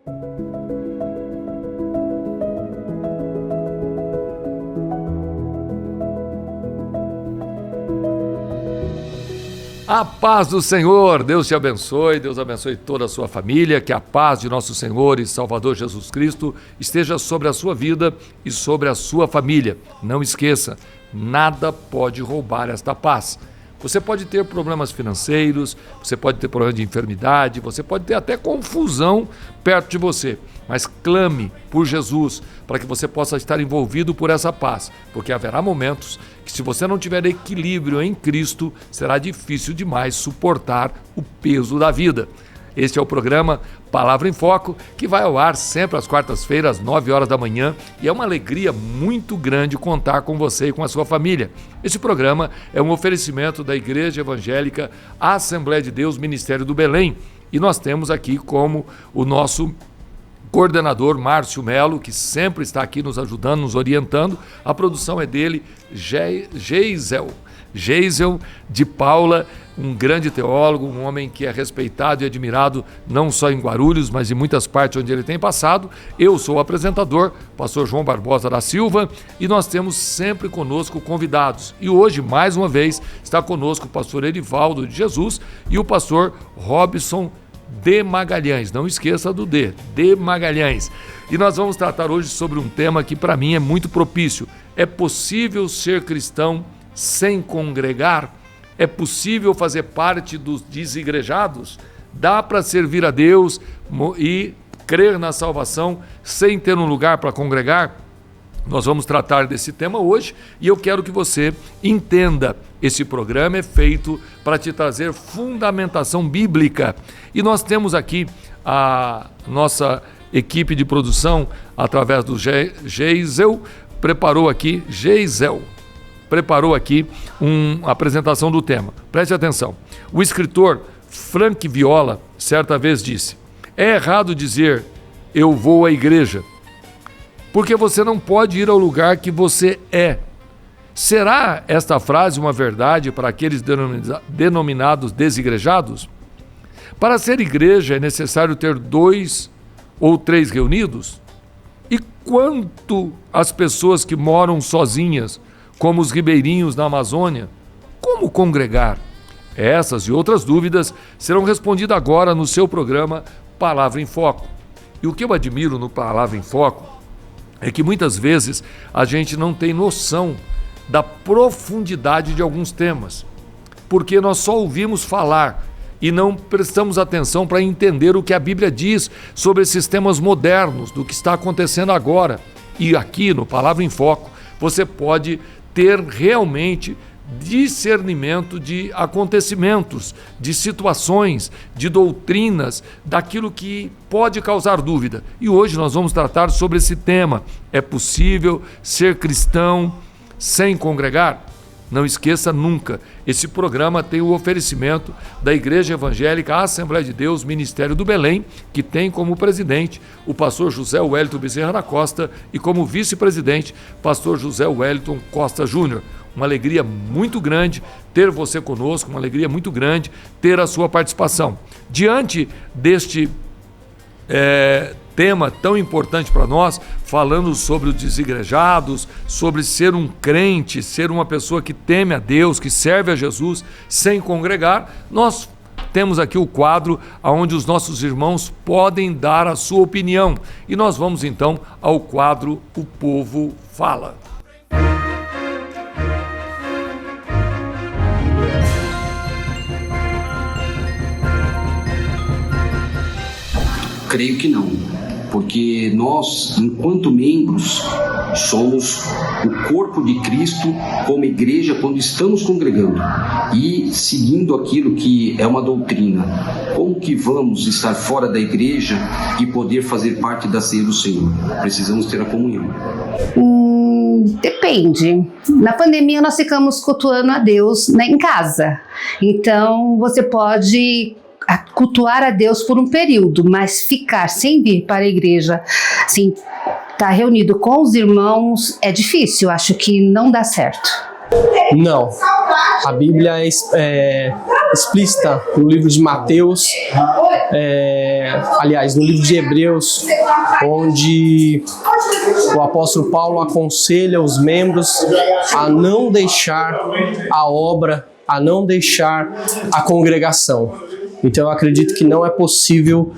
A paz do Senhor, Deus te abençoe, Deus abençoe toda a sua família, que a paz de nosso Senhor e Salvador Jesus Cristo esteja sobre a sua vida e sobre a sua família. Não esqueça, nada pode roubar esta paz. Você pode ter problemas financeiros, você pode ter problema de enfermidade, você pode ter até confusão perto de você, mas clame por Jesus para que você possa estar envolvido por essa paz, porque haverá momentos que, se você não tiver equilíbrio em Cristo, será difícil demais suportar o peso da vida. Este é o programa Palavra em Foco, que vai ao ar sempre às quartas-feiras, às 9 horas da manhã, e é uma alegria muito grande contar com você e com a sua família. Esse programa é um oferecimento da Igreja Evangélica Assembleia de Deus, Ministério do Belém, e nós temos aqui como o nosso coordenador Márcio Melo, que sempre está aqui nos ajudando, nos orientando. A produção é dele, Geisel de Paula, um grande teólogo, um homem que é respeitado e admirado não só em Guarulhos, mas em muitas partes onde ele tem passado. Eu sou o apresentador, pastor João Barbosa da Silva, e nós temos sempre conosco convidados. E hoje, mais uma vez, está conosco o pastor Erivaldo de Jesus e o pastor Robson de Magalhães. Não esqueça do de Magalhães. E nós vamos tratar hoje sobre um tema que para mim é muito propício. É possível ser cristão sem congregar? É possível fazer parte dos desigrejados? Dá para servir a Deus e crer na salvação sem ter um lugar para congregar? Nós vamos tratar desse tema hoje e eu quero que você entenda. Esse programa é feito para te trazer fundamentação bíblica. E nós temos aqui a nossa equipe de produção, através do Geisel, preparou aqui uma apresentação do tema. Preste atenção. O escritor Frank Viola, certa vez disse: é errado dizer eu vou à igreja, porque você não pode ir ao lugar que você é. Será esta frase uma verdade para aqueles denominados desigrejados? Para ser igreja é necessário ter 2 ou 3 reunidos? E quanto às pessoas que moram sozinhas, como os ribeirinhos na Amazônia? Como congregar? Essas e outras dúvidas serão respondidas agora no seu programa Palavra em Foco. E o que eu admiro no Palavra em Foco é que muitas vezes a gente não tem noção da profundidade de alguns temas, porque nós só ouvimos falar e não prestamos atenção para entender o que a Bíblia diz sobre esses temas modernos, do que está acontecendo agora. E aqui no Palavra em Foco você pode ter realmente discernimento de acontecimentos, de situações, de doutrinas, daquilo que pode causar dúvida. E hoje nós vamos tratar sobre esse tema. É possível ser cristão sem congregar? Não esqueça nunca, esse programa tem o oferecimento da Igreja Evangélica Assembleia de Deus, Ministério do Belém, que tem como presidente o pastor José Wellington Bezerra da Costa e como vice-presidente, pastor José Wellington Costa Júnior. Uma alegria muito grande ter você conosco, uma alegria muito grande ter a sua participação. Diante deste tema tão importante para nós, falando sobre os desigrejados, sobre ser um crente, ser uma pessoa que teme a Deus, que serve a Jesus sem congregar, nós temos aqui o quadro onde os nossos irmãos podem dar a sua opinião. E nós vamos então ao quadro O Povo Fala. Creio que não, porque nós, enquanto membros, somos o corpo de Cristo como igreja quando estamos congregando e seguindo aquilo que é uma doutrina. Como que vamos estar fora da igreja e poder fazer parte da ceia do Senhor? Precisamos ter a comunhão. Depende. Na pandemia nós ficamos cultuando a Deus, né, em casa. Então você pode cultuar a Deus por um período, mas ficar sem vir para a igreja, assim, estar reunido com os irmãos é difícil, acho que não dá certo. Não, a Bíblia explícita no livro de Mateus, aliás, no livro de Hebreus, onde o apóstolo Paulo aconselha os membros a não deixar a obra, a não deixar a congregação. Então eu acredito que não é possível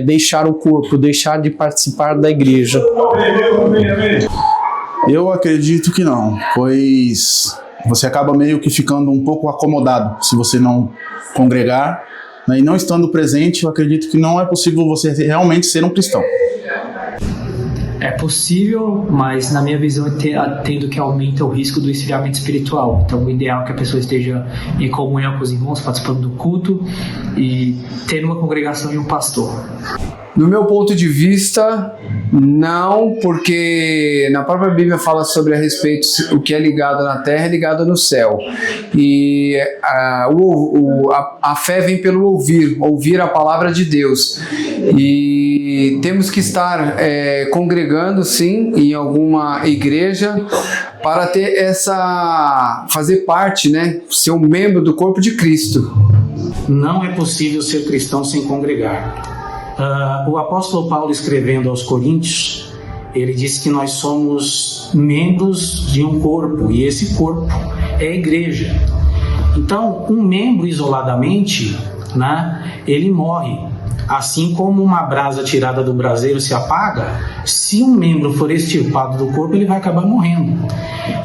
deixar o corpo, deixar de participar da igreja. Eu acredito que não, pois você acaba meio que ficando um pouco acomodado se você não congregar, né? E não estando presente, eu acredito que não é possível você realmente ser um cristão. É possível, mas na minha visão tendo que aumenta o risco do esfriamento espiritual. Então o ideal é que a pessoa esteja em comunhão com os irmãos, participando do culto e tendo uma congregação e um pastor. Do meu ponto de vista, não, porque na própria Bíblia fala sobre a respeito o que é ligado na terra é ligado no céu. E a fé vem pelo ouvir a palavra de Deus. E temos que estar congregando, sim, em alguma igreja para ter fazer parte, né, ser um membro do corpo de Cristo. Não é possível ser cristão sem congregar. O apóstolo Paulo, escrevendo aos Coríntios, ele disse que nós somos membros de um corpo, e esse corpo é a igreja. Então, um membro isoladamente, né, ele morre. Assim como uma brasa tirada do braseiro se apaga, se um membro for extirpado do corpo, ele vai acabar morrendo.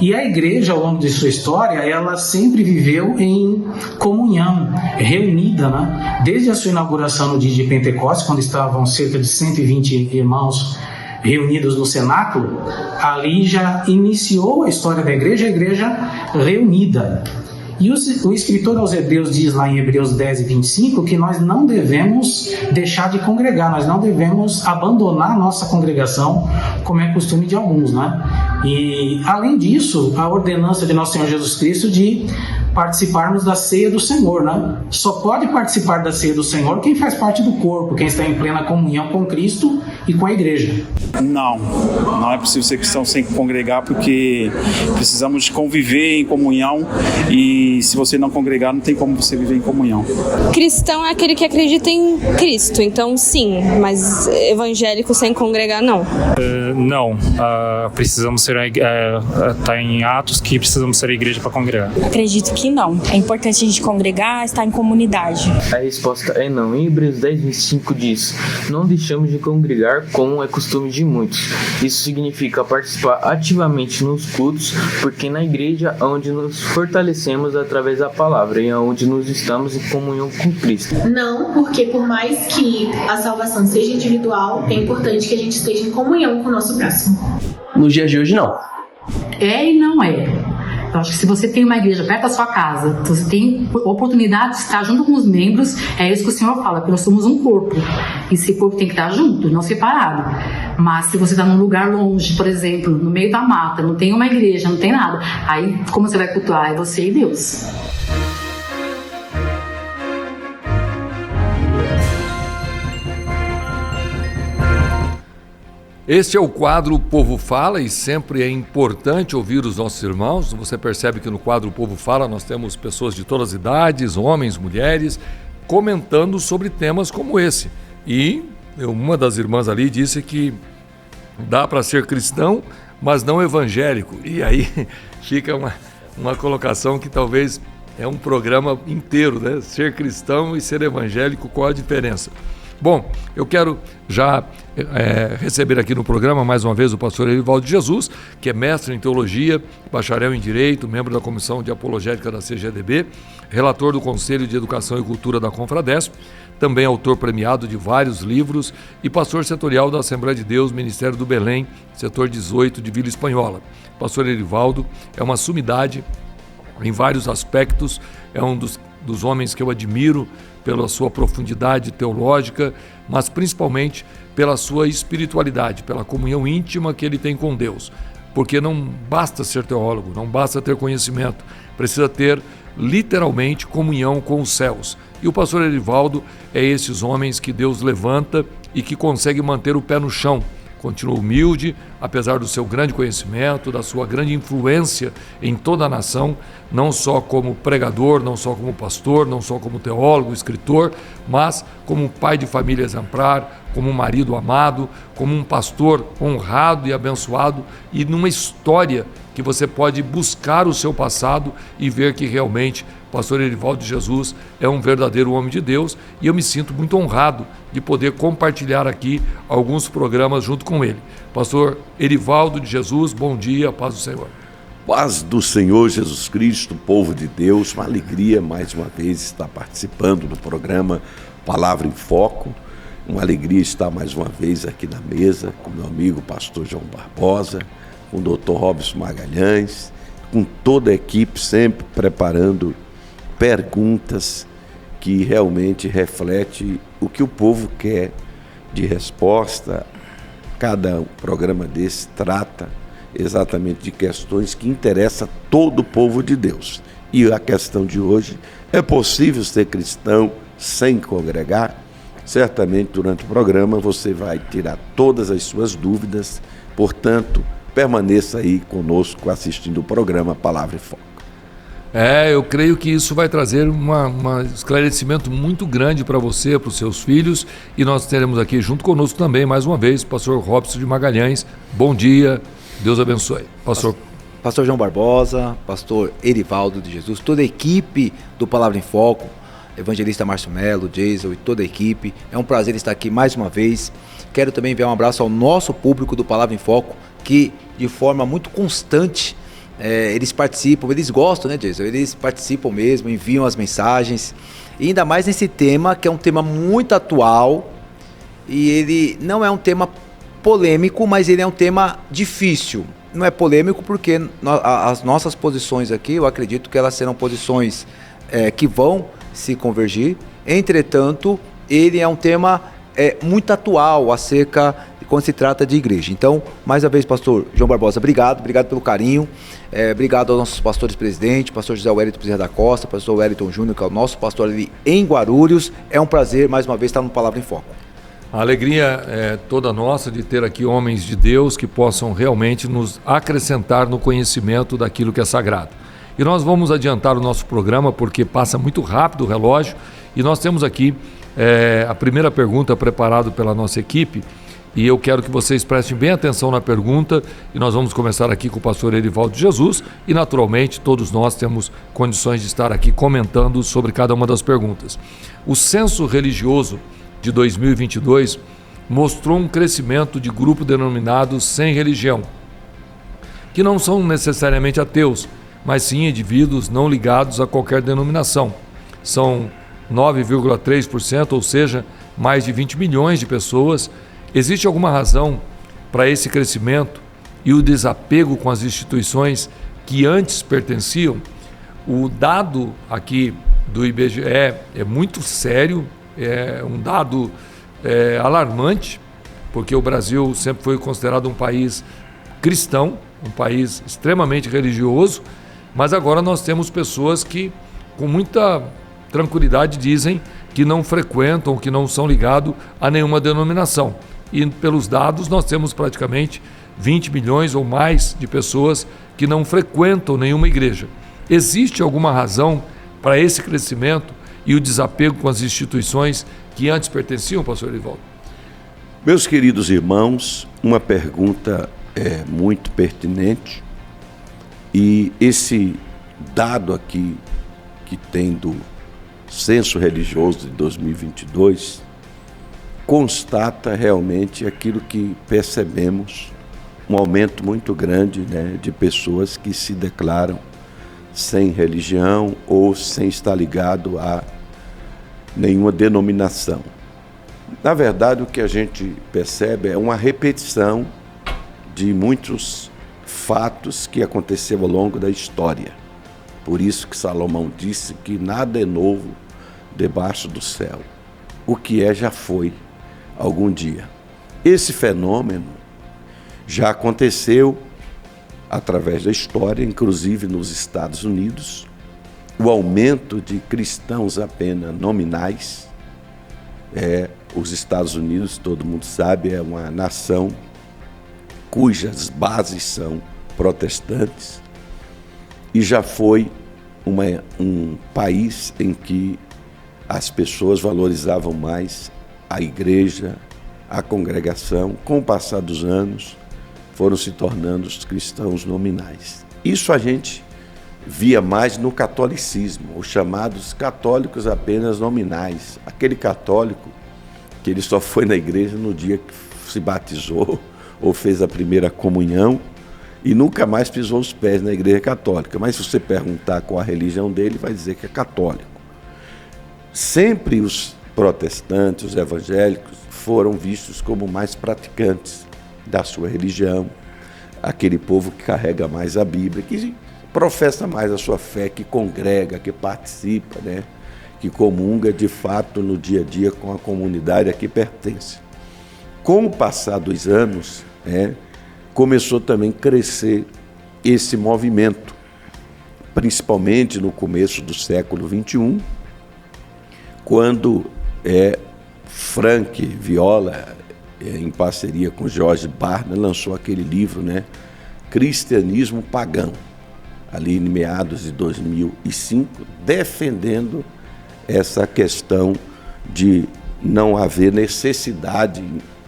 E a igreja, ao longo de sua história, ela sempre viveu em comunhão, reunida, né? Desde a sua inauguração no dia de Pentecostes, quando estavam cerca de 120 irmãos reunidos no cenáculo, ali já iniciou a história da igreja, a igreja reunida. E o escritor aos Hebreus diz lá em Hebreus 10 e 25 que nós não devemos deixar de congregar, nós não devemos abandonar a nossa congregação, como é costume de alguns, né? E, além disso, a ordenança de nosso Senhor Jesus Cristo de participarmos da ceia do Senhor, né? Só pode participar da ceia do Senhor quem faz parte do corpo, quem está em plena comunhão com Cristo e com a igreja. Não é possível ser cristão sem congregar, porque precisamos de conviver em comunhão, e se você não congregar, não tem como você viver em comunhão. Cristão é aquele que acredita em Cristo, então sim, mas evangélico sem congregar, não. Precisamos ser, tá em Atos que precisamos ser a igreja para congregar. Acredito que não. É importante a gente congregar, estar em comunidade. A resposta é não. Em Hebreus 10, 25 diz: não deixamos de congregar como é costume de muitos. Isso significa participar ativamente nos cultos, porque na igreja é onde nos fortalecemos através da palavra e é onde nos estamos em comunhão com Cristo. Não, porque por mais que a salvação seja individual, é importante que a gente esteja em comunhão com o nosso próximo. Nos dias de hoje, não. É e não é. Eu acho que se você tem uma igreja perto da sua casa, você tem oportunidade de estar junto com os membros, é isso que o Senhor fala, porque nós somos um corpo. E esse corpo tem que estar junto, não separado. Mas se você está num lugar longe, por exemplo, no meio da mata, não tem uma igreja, não tem nada, aí como você vai cultuar? É você e Deus. Este é o quadro O Povo Fala, e sempre é importante ouvir os nossos irmãos. Você percebe que no quadro O Povo Fala nós temos pessoas de todas as idades, homens, mulheres, comentando sobre temas como esse. E uma das irmãs ali disse que dá para ser cristão, mas não evangélico. E aí fica uma colocação que talvez é um programa inteiro, né? Ser cristão e ser evangélico, qual a diferença? Bom, eu quero já receber aqui no programa mais uma vez o pastor Erivaldo de Jesus, que é mestre em teologia, bacharel em direito, membro da comissão de apologética da CGDB, relator do Conselho de Educação e Cultura da Confradesp, também autor premiado de vários livros e pastor setorial da Assembleia de Deus, Ministério do Belém, setor 18 de Vila Espanhola. Pastor Erivaldo é uma sumidade em vários aspectos, é um dos homens que eu admiro pela sua profundidade teológica, mas principalmente pela sua espiritualidade, pela comunhão íntima que ele tem com Deus. Porque não basta ser teólogo, não basta ter conhecimento, precisa ter literalmente comunhão com os céus. E o pastor Erivaldo é esses homens que Deus levanta e que consegue manter o pé no chão, continua humilde, apesar do seu grande conhecimento, da sua grande influência em toda a nação, não só como pregador, não só como pastor, não só como teólogo, escritor, mas como um pai de família exemplar, como um marido amado, como um pastor honrado e abençoado, e numa história que você pode buscar o seu passado e ver que realmente o pastor Erivaldo de Jesus é um verdadeiro homem de Deus, e eu me sinto muito honrado de poder compartilhar aqui alguns programas junto com ele. Pastor Erivaldo de Jesus, bom dia, paz do Senhor. Paz do Senhor Jesus Cristo, povo de Deus, uma alegria mais uma vez estar participando do programa Palavra em Foco, uma alegria estar mais uma vez aqui na mesa com meu amigo pastor João Barbosa, com o Dr. Robson Magalhães, com toda a equipe sempre preparando perguntas que realmente refletem o que o povo quer de resposta. Cada programa desse trata exatamente de questões que interessam a todo o povo de Deus. E a questão de hoje, é possível ser cristão sem congregar? Certamente durante o programa você vai tirar todas as suas dúvidas, portanto, permaneça aí conosco assistindo o programa Palavra em Foco. Eu creio que isso vai trazer um esclarecimento muito grande para você, para os seus filhos, e nós teremos aqui junto conosco também, mais uma vez, o pastor Robson de Magalhães. Bom dia, Deus abençoe. Pastor João Barbosa, pastor Erivaldo de Jesus, toda a equipe do Palavra em Foco, evangelista Márcio Melo, Jason e toda a equipe, é um prazer estar aqui mais uma vez. Quero também enviar um abraço ao nosso público do Palavra em Foco, que de forma muito constante eles participam, eles gostam, né, Jason? Eles participam mesmo, enviam as mensagens, e ainda mais nesse tema, que é um tema muito atual, e ele não é um tema polêmico, mas ele é um tema difícil. Não é polêmico porque as nossas posições aqui, eu acredito que elas serão posições que vão se convergir. Entretanto, ele é um tema muito atual acerca de quando se trata de igreja. Então, mais uma vez, pastor João Barbosa, obrigado pelo carinho, obrigado aos nossos pastores presidentes, pastor José Wellington Bezerra da Costa, pastor Wellington Júnior, que é o nosso pastor ali em Guarulhos. É um prazer, mais uma vez, estar no Palavra em Foco. A alegria é toda nossa de ter aqui homens de Deus que possam realmente nos acrescentar no conhecimento daquilo que é sagrado. E nós vamos adiantar o nosso programa porque passa muito rápido o relógio, e nós temos aqui a primeira pergunta preparada pela nossa equipe, e eu quero que vocês prestem bem atenção na pergunta, e nós vamos começar aqui com o pastor Erivaldo de Jesus, e naturalmente todos nós temos condições de estar aqui comentando sobre cada uma das perguntas. O censo religioso de 2022 mostrou um crescimento de grupo denominado sem religião, que não são necessariamente ateus, mas sim indivíduos não ligados a qualquer denominação. São 9,3%, ou seja, mais de 20 milhões de pessoas. Existe alguma razão para esse crescimento e o desapego com as instituições que antes pertenciam? O dado aqui do IBGE é muito sério, é um dado alarmante, porque o Brasil sempre foi considerado um país cristão, um país extremamente religioso, mas agora nós temos pessoas que com muita tranquilidade dizem que não frequentam, que não são ligados a nenhuma denominação. E pelos dados nós temos praticamente 20 milhões ou mais de pessoas que não frequentam nenhuma igreja. Existe alguma razão para esse crescimento e o desapego com as instituições que antes pertenciam, pastor Erivaldo? Meus queridos irmãos, uma pergunta muito pertinente, e esse dado aqui que tem do censo religioso de 2022 constata realmente aquilo que percebemos, um aumento muito grande, de pessoas que se declaram sem religião ou sem estar ligado a nenhuma denominação. Na verdade, o que a gente percebe é uma repetição de muitos fatos que aconteceram ao longo da história. Por isso que Salomão disse que nada é novo debaixo do céu. O que já foi algum dia. Esse fenômeno já aconteceu através da história, inclusive nos Estados Unidos. O aumento de cristãos apenas nominais. Os Estados Unidos, todo mundo sabe, é uma nação cujas bases são protestantes, e já foi um país em que as pessoas valorizavam mais a igreja, a congregação. Com o passar dos anos, foram se tornando os cristãos nominais. Isso a gente via mais no catolicismo, os chamados católicos apenas nominais. Aquele católico que ele só foi na igreja no dia que se batizou ou fez a primeira comunhão e nunca mais pisou os pés na igreja católica. Mas se você perguntar qual a religião dele, vai dizer que é católico. Sempre os protestantes, os evangélicos, foram vistos como mais praticantes da sua religião, aquele povo que carrega mais a Bíblia, que professa mais a sua fé, que congrega, que participa, né? Que comunga de fato no dia a dia com a comunidade a que pertence. Com o passar dos anos, começou também a crescer esse movimento, principalmente no começo do século XXI, quando Frank Viola, em parceria com George Barna, lançou aquele livro, Cristianismo Pagão, ali em meados de 2005, defendendo essa questão de não haver necessidade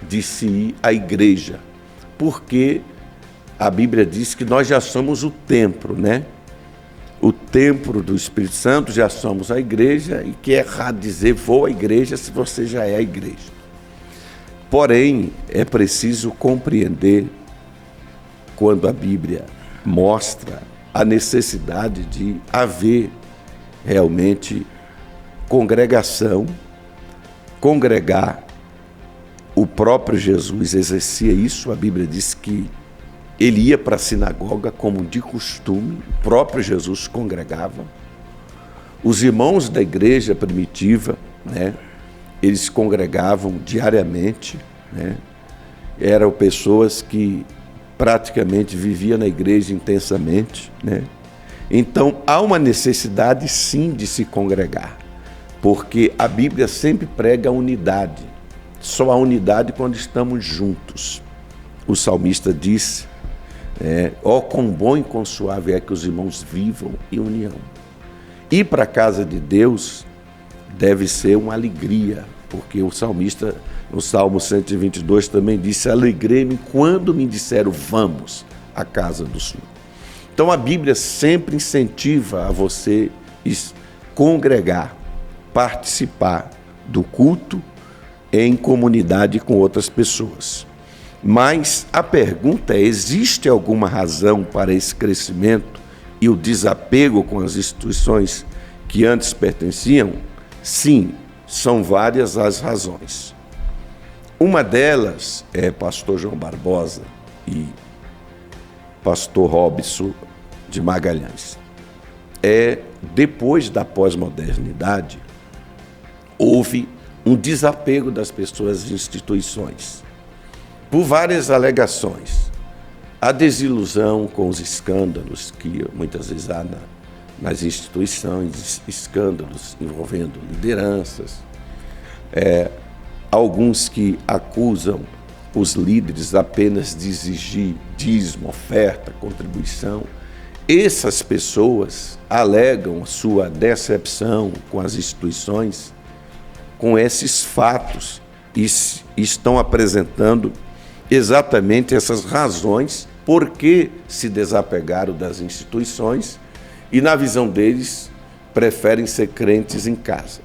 de se ir à igreja, porque a Bíblia diz que nós já somos o templo, o templo do Espírito Santo, já somos a igreja, e que é errado dizer vou à igreja se você já é a igreja. Porém, é preciso compreender, quando a Bíblia mostra a necessidade de haver realmente congregação, congregar. O próprio Jesus exercia isso, a Bíblia diz que ele ia para a sinagoga como de costume, o próprio Jesus congregava. Os irmãos da igreja primitiva, eles congregavam diariamente, eram pessoas que praticamente viviam na igreja intensamente, Então, há uma necessidade, sim, de se congregar, porque a Bíblia sempre prega a unidade, só a unidade quando estamos juntos. O salmista disse, quão bom e quão suave é que os irmãos vivam em união. Ir para a casa de Deus deve ser uma alegria, porque o salmista, no Salmo 122, também disse, alegrei-me quando me disseram, vamos à casa do Senhor. Então a Bíblia sempre incentiva a você congregar, participar do culto em comunidade com outras pessoas. Mas a pergunta é, existe alguma razão para esse crescimento e o desapego com as instituições que antes pertenciam? Sim, são várias as razões. Uma delas é pastor João Barbosa e pastor Robson de Magalhães. Depois da pós-modernidade, houve um desapego das pessoas às instituições, por várias alegações. A desilusão com os escândalos que muitas vezes há nas instituições, escândalos envolvendo lideranças, alguns que acusam os líderes apenas de exigir dízimo, oferta, contribuição. Essas pessoas alegam a sua decepção com as instituições com esses fatos e estão apresentando exatamente essas razões por que se desapegaram das instituições e, na visão deles, preferem ser crentes em casa.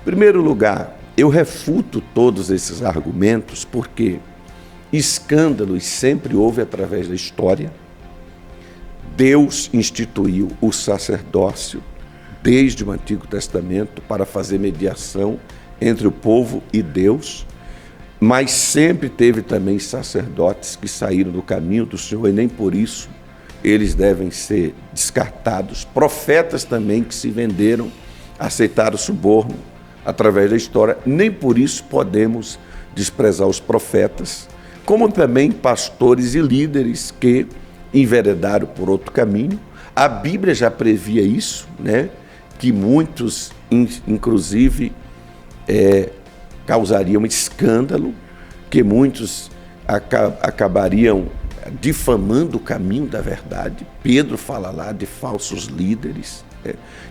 Em primeiro lugar, eu refuto todos esses argumentos porque escândalos sempre houve através da história. Deus instituiu o sacerdócio desde o Antigo Testamento para fazer mediação entre o povo e Deus, mas sempre teve também sacerdotes que saíram do caminho do Senhor e nem por isso eles devem ser descartados. Profetas também que se venderam, aceitaram suborno através da história, nem por isso podemos desprezar os profetas, como também pastores e líderes que enveredaram por outro caminho. A Bíblia já previa isso, que muitos, inclusive, causariam escândalo, que muitos acabariam difamando o caminho da verdade. Pedro fala lá de falsos líderes.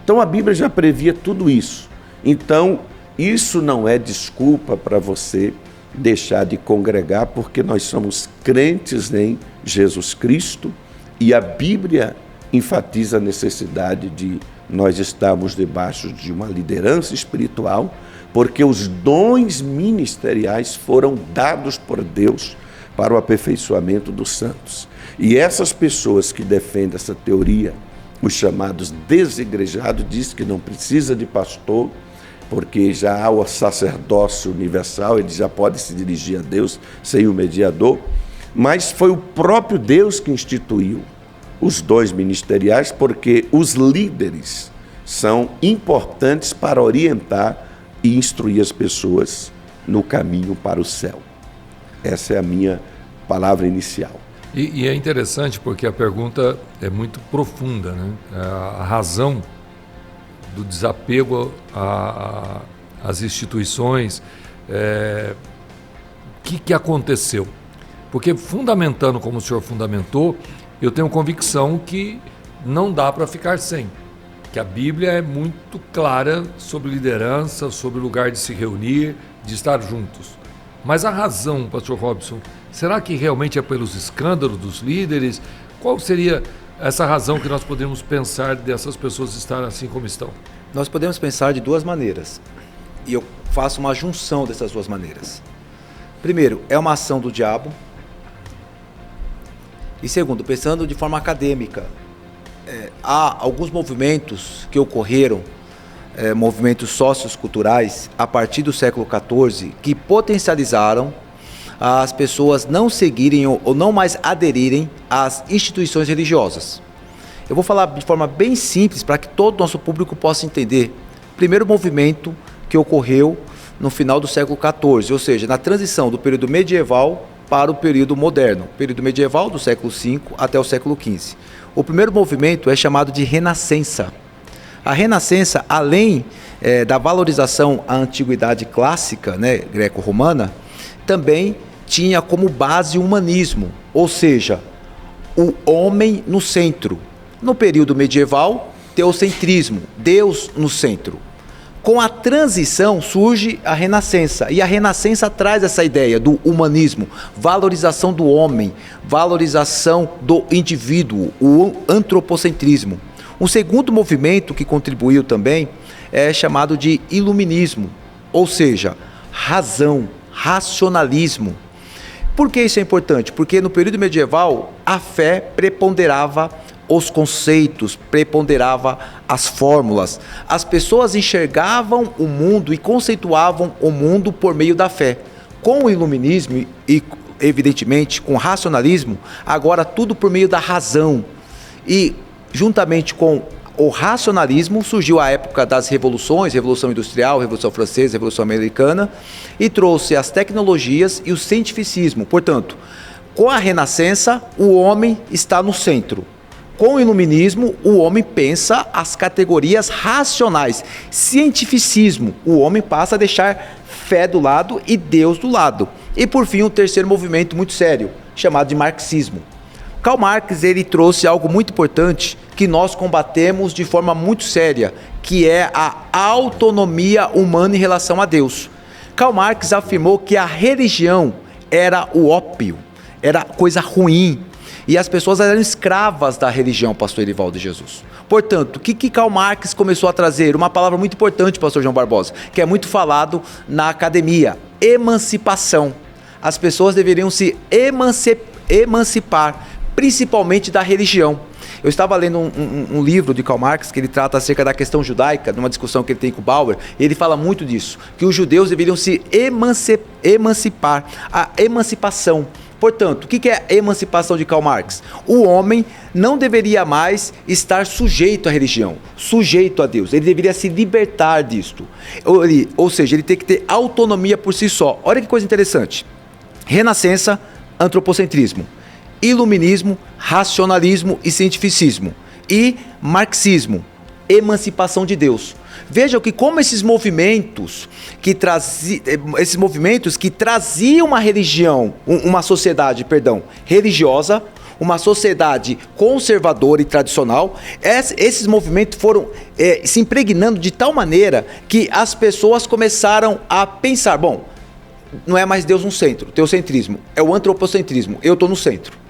Então a Bíblia já previa tudo isso. Então isso não é desculpa para você deixar de congregar, porque nós somos crentes em Jesus Cristo e a Bíblia enfatiza a necessidade de nós estarmos debaixo de uma liderança espiritual, porque os dons ministeriais foram dados por Deus para o aperfeiçoamento dos santos. E essas pessoas que defendem essa teoria, os chamados desigrejados, diz que não precisa de pastor, porque já há o sacerdócio universal, ele já pode se dirigir a Deus sem o mediador, mas foi o próprio Deus que instituiu os dons ministeriais, porque os líderes são importantes para orientar e instruir as pessoas no caminho para o céu. Essa é a minha palavra inicial. E é interessante porque a pergunta é muito profunda, né? A razão do desapego às instituições, que aconteceu? Porque fundamentando como o senhor fundamentou, eu tenho convicção que não dá para ficar sem. Que a Bíblia é muito clara sobre liderança, sobre o lugar de se reunir, de estar juntos. Mas a razão, pastor Robson, será que realmente é pelos escândalos dos líderes? Qual seria essa razão que nós podemos pensar dessas pessoas estarem assim como estão? Nós podemos pensar de duas maneiras. E eu faço uma junção dessas duas maneiras. Primeiro, é uma ação do diabo. E segundo, pensando de forma acadêmica, há alguns movimentos que ocorreram, movimentos socioculturais, a partir do século XIV, que potencializaram as pessoas não seguirem ou não mais aderirem às instituições religiosas. Eu vou falar de forma bem simples para que todo o nosso público possa entender. Primeiro movimento que ocorreu no final do século XIV, ou seja, na transição do período medieval para o período moderno, período medieval do século V até o século XV. O primeiro movimento é chamado de Renascença. A Renascença, além da valorização à antiguidade clássica, né, greco-romana, também tinha como base o humanismo, ou seja, o homem no centro. No período medieval, teocentrismo, Deus no centro. Com a transição surge a Renascença, e a Renascença traz essa ideia do humanismo, valorização do homem, valorização do indivíduo, o antropocentrismo. Um segundo movimento que contribuiu também é chamado de iluminismo, ou seja, razão, racionalismo. Por que isso é importante? Porque no período medieval a fé preponderava os conceitos, preponderava as fórmulas. As pessoas enxergavam o mundo e conceituavam o mundo por meio da fé. Com o iluminismo e, evidentemente, com o racionalismo, agora tudo por meio da razão. E, juntamente com o racionalismo, surgiu a época das revoluções, Revolução Industrial, Revolução Francesa, Revolução Americana, e trouxe as tecnologias e o cientificismo. Portanto, com a Renascença, o homem está no centro. Com o iluminismo, o homem pensa as categorias racionais. Cientificismo, o homem passa a deixar fé do lado e Deus do lado. E por fim, um terceiro movimento muito sério, chamado de marxismo. Karl Marx, ele trouxe algo muito importante que nós combatemos de forma muito séria, que é a autonomia humana em relação a Deus. Karl Marx afirmou que a religião era o ópio, era coisa ruim, e as pessoas eram escravas da religião, pastor Erivaldo de Jesus. Portanto, o que Karl Marx começou a trazer? Uma palavra muito importante, pastor João Barbosa, que é muito falado na academia: emancipação. As pessoas deveriam se emancipar, principalmente da religião. Eu estava lendo um livro de Karl Marx que ele trata acerca da questão judaica, numa discussão que ele tem com o Bauer, e ele fala muito disso, que os judeus deveriam se emancipar, a emancipação. Portanto, o que é a emancipação de Karl Marx? O homem não deveria mais estar sujeito à religião, sujeito a Deus. Ele deveria se libertar disto. Ou seja, ele tem que ter autonomia por si só. Olha que coisa interessante. Renascença, antropocentrismo. Iluminismo, racionalismo e cientificismo. E marxismo, emancipação de Deus. Vejam que como esses movimentos que traziam uma religião, uma sociedade, religiosa, uma sociedade conservadora e tradicional, esses movimentos foram se impregnando de tal maneira que as pessoas começaram a pensar, bom, não é mais Deus no centro, teocentrismo, é o antropocentrismo, eu estou no centro.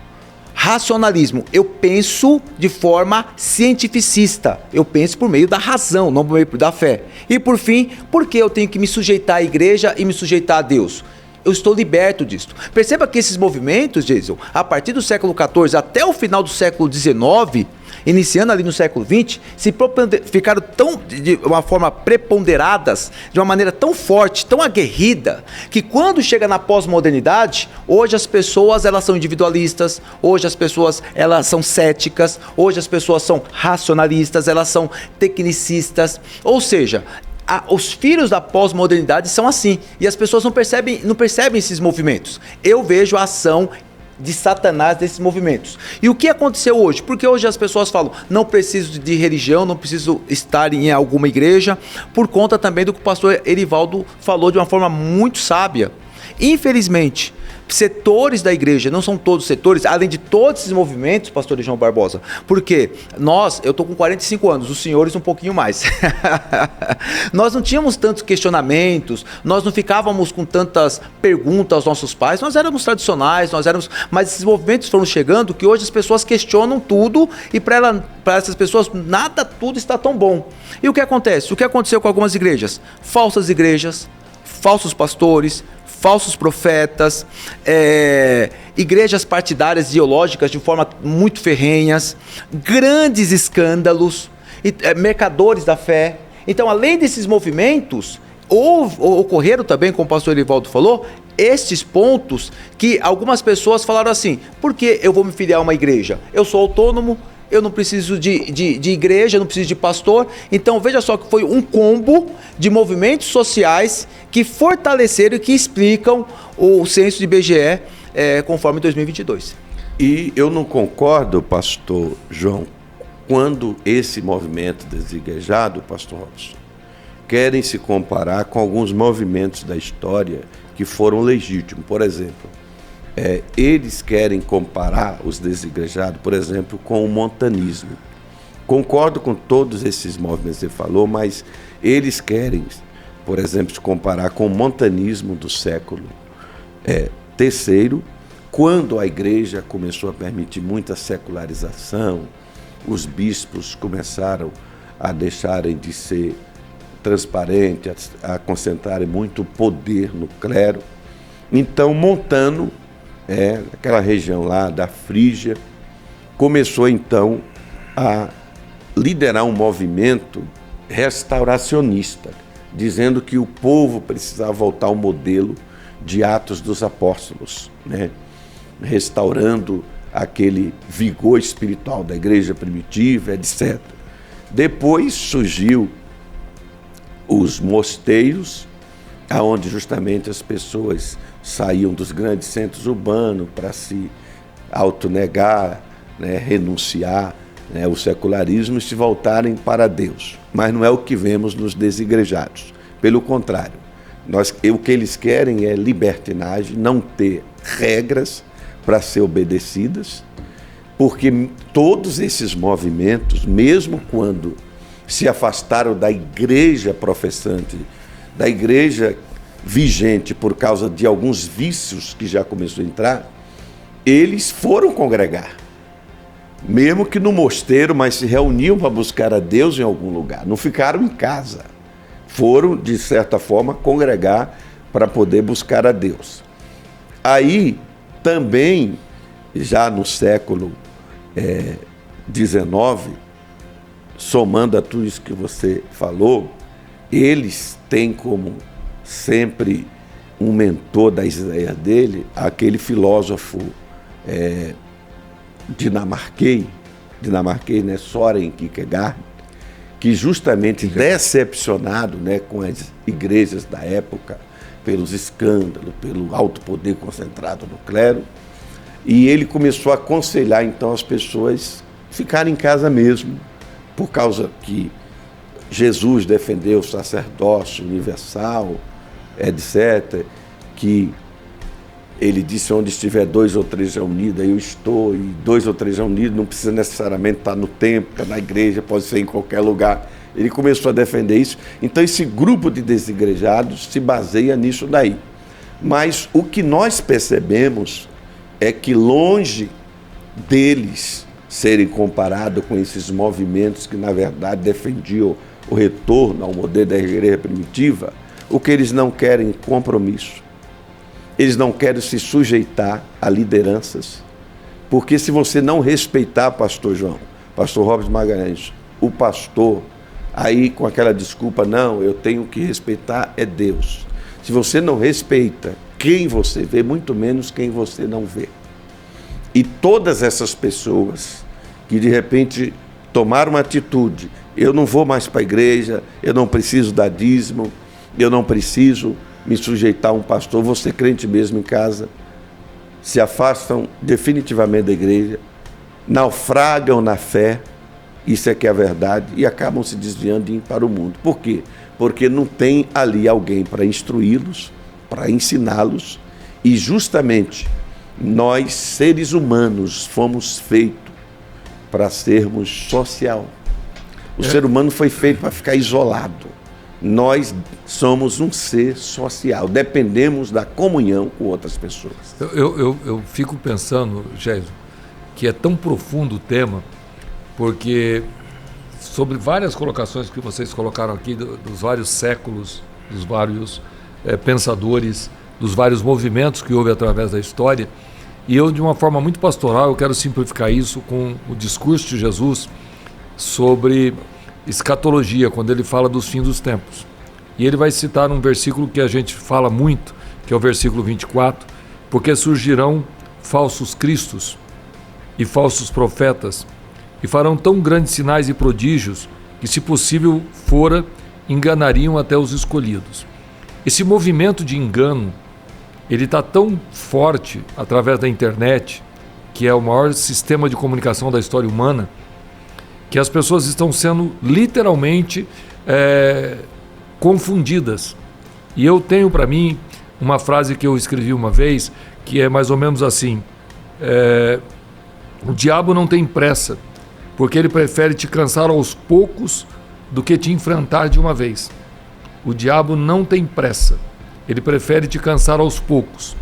Racionalismo, eu penso de forma cientificista, eu penso por meio da razão, não por meio da fé. E por fim, por que eu tenho que me sujeitar à igreja e me sujeitar a Deus? Eu estou liberto disso. Perceba que esses movimentos, Jason, a partir do século XIV até o final do século XIX, iniciando ali no século XX, ficaram de uma forma preponderadas, de uma maneira tão forte, tão aguerrida, que quando chega na pós-modernidade, hoje as pessoas elas são individualistas, hoje as pessoas elas são céticas, hoje as pessoas são racionalistas, elas são tecnicistas, ou seja, os filhos da pós-modernidade são assim, e as pessoas não percebem esses movimentos. Eu vejo a ação de Satanás desses movimentos. E o que aconteceu hoje? Porque hoje as pessoas falam, não preciso de religião, não preciso estar em alguma igreja, por conta também do que o pastor Erivaldo falou de uma forma muito sábia. Infelizmente, setores da igreja, não são todos setores, além de todos esses movimentos, pastor João Barbosa, porque eu estou com 45 anos, os senhores um pouquinho mais. Nós não tínhamos tantos questionamentos, nós não ficávamos com tantas perguntas aos nossos pais, nós éramos tradicionais, mas esses movimentos foram chegando que hoje as pessoas questionam tudo e para essas pessoas tudo está tão bom. E o que acontece? O que aconteceu com algumas igrejas? Falsas igrejas, falsos pastores, falsos profetas, igrejas partidárias ideológicas de forma muito ferrenhas, grandes escândalos, mercadores da fé. Então, além desses movimentos, ocorreram também, como o pastor Erivaldo falou, estes pontos que algumas pessoas falaram assim, por que eu vou me filiar a uma igreja? Eu sou autônomo, eu não preciso de igreja, eu não preciso de pastor. Então veja só que foi um combo de movimentos sociais que fortaleceram e que explicam o censo de IBGE conforme 2022. E eu não concordo, pastor João, quando esse movimento desigrejado, pastor Robson, querem se comparar com alguns movimentos da história que foram legítimos. Por exemplo, eles querem comparar os desigrejados, por exemplo, com o montanismo. Concordo com todos esses movimentos que você falou, mas eles querem, por exemplo, se comparar com o montanismo do século III, quando a igreja começou a permitir muita secularização, os bispos começaram a deixarem de ser transparentes, a concentrarem muito poder no clero. Então, Montano, aquela região lá da Frígia, começou então a liderar um movimento restauracionista, dizendo que o povo precisava voltar ao modelo de Atos dos Apóstolos, restaurando aquele vigor espiritual da igreja primitiva, etc. Depois surgiu os mosteiros, aonde justamente as pessoas saíam dos grandes centros urbanos para se autonegar, renunciar o secularismo e se voltarem para Deus. Mas não é o que vemos nos desigrejados. Pelo contrário, o que eles querem é libertinagem, não ter regras para ser obedecidas, porque todos esses movimentos, mesmo quando se afastaram da igreja professante, da igreja vigente por causa de alguns vícios que já começou a entrar, eles foram congregar. Mesmo que no mosteiro, mas se reuniam para buscar a Deus em algum lugar. Não ficaram em casa. Foram, de certa forma, congregar para poder buscar a Deus. Aí, também, já no século XIX, somando a tudo isso que você falou, eles têm como sempre um mentor das ideias dele, aquele filósofo dinamarquês, Søren Kierkegaard, que justamente decepcionado com as igrejas da época, pelos escândalos, pelo alto poder concentrado no clero, e ele começou a aconselhar então as pessoas ficarem em casa mesmo, por causa que Jesus defendeu o sacerdócio universal, etc., que ele disse: onde estiver 2 ou 3 reunidos, aí eu estou, e 2 ou 3 reunidos não precisa necessariamente estar no templo, na igreja, pode ser em qualquer lugar. Ele começou a defender isso. Então esse grupo de desigrejados se baseia nisso daí. Mas o que nós percebemos é que, longe deles serem comparados com esses movimentos que na verdade defendiam o retorno ao modelo da igreja primitiva, o que eles não querem é compromisso. Eles não querem se sujeitar a lideranças, porque se você não respeitar, pastor João, pastor Robson Magalhães, o pastor, aí com aquela desculpa, não, eu tenho que respeitar é Deus. Se você não respeita quem você vê, muito menos quem você não vê. E todas essas pessoas que de repente tomaram uma atitude, eu não vou mais para a igreja, eu não preciso dar dízimo, eu não preciso me sujeitar a um pastor, vou ser crente mesmo em casa, se afastam definitivamente da igreja, naufragam na fé, isso é que é a verdade, e acabam se desviando e indo para o mundo. Por quê? Porque não tem ali alguém para instruí-los, para ensiná-los, e justamente nós, seres humanos, fomos feitos para sermos social. O ser humano foi feito para ficar isolado. Nós somos um ser social, dependemos da comunhão com outras pessoas. Eu fico pensando, Gésio, que é tão profundo o tema, porque sobre várias colocações que vocês colocaram aqui, dos vários séculos, dos vários pensadores, dos vários movimentos que houve através da história, e eu, de uma forma muito pastoral, eu quero simplificar isso com o discurso de Jesus sobre escatologia, quando ele fala dos fins dos tempos. E ele vai citar um versículo que a gente fala muito, que é o versículo 24, porque surgirão falsos cristos e falsos profetas, e farão tão grandes sinais e prodígios que, se possível fora, enganariam até os escolhidos. Esse movimento de engano, ele está tão forte através da internet, que é o maior sistema de comunicação da história humana, que as pessoas estão sendo literalmente confundidas. E eu tenho para mim uma frase que eu escrevi uma vez, que é mais ou menos assim: o diabo não tem pressa, porque ele prefere te cansar aos poucos do que te enfrentar de uma vez. O diabo não tem pressa, ele prefere te cansar aos poucos.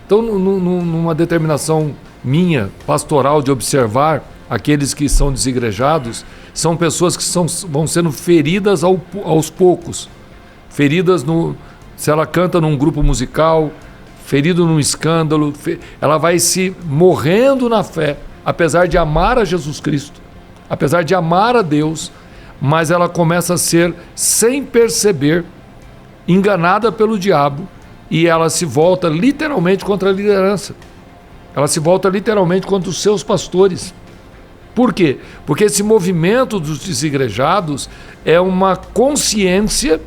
Então, numa determinação minha, pastoral, de observar aqueles que são desigrejados, são pessoas que vão sendo feridas aos poucos. Feridas se ela canta num grupo musical, ferido num escândalo, ela vai se morrendo na fé, apesar de amar a Jesus Cristo, apesar de amar a Deus, mas ela começa a ser, sem perceber, enganada pelo diabo, e ela se volta literalmente contra a liderança. Ela se volta literalmente contra os seus pastores. Por quê? Porque esse movimento dos desigrejados é uma consciência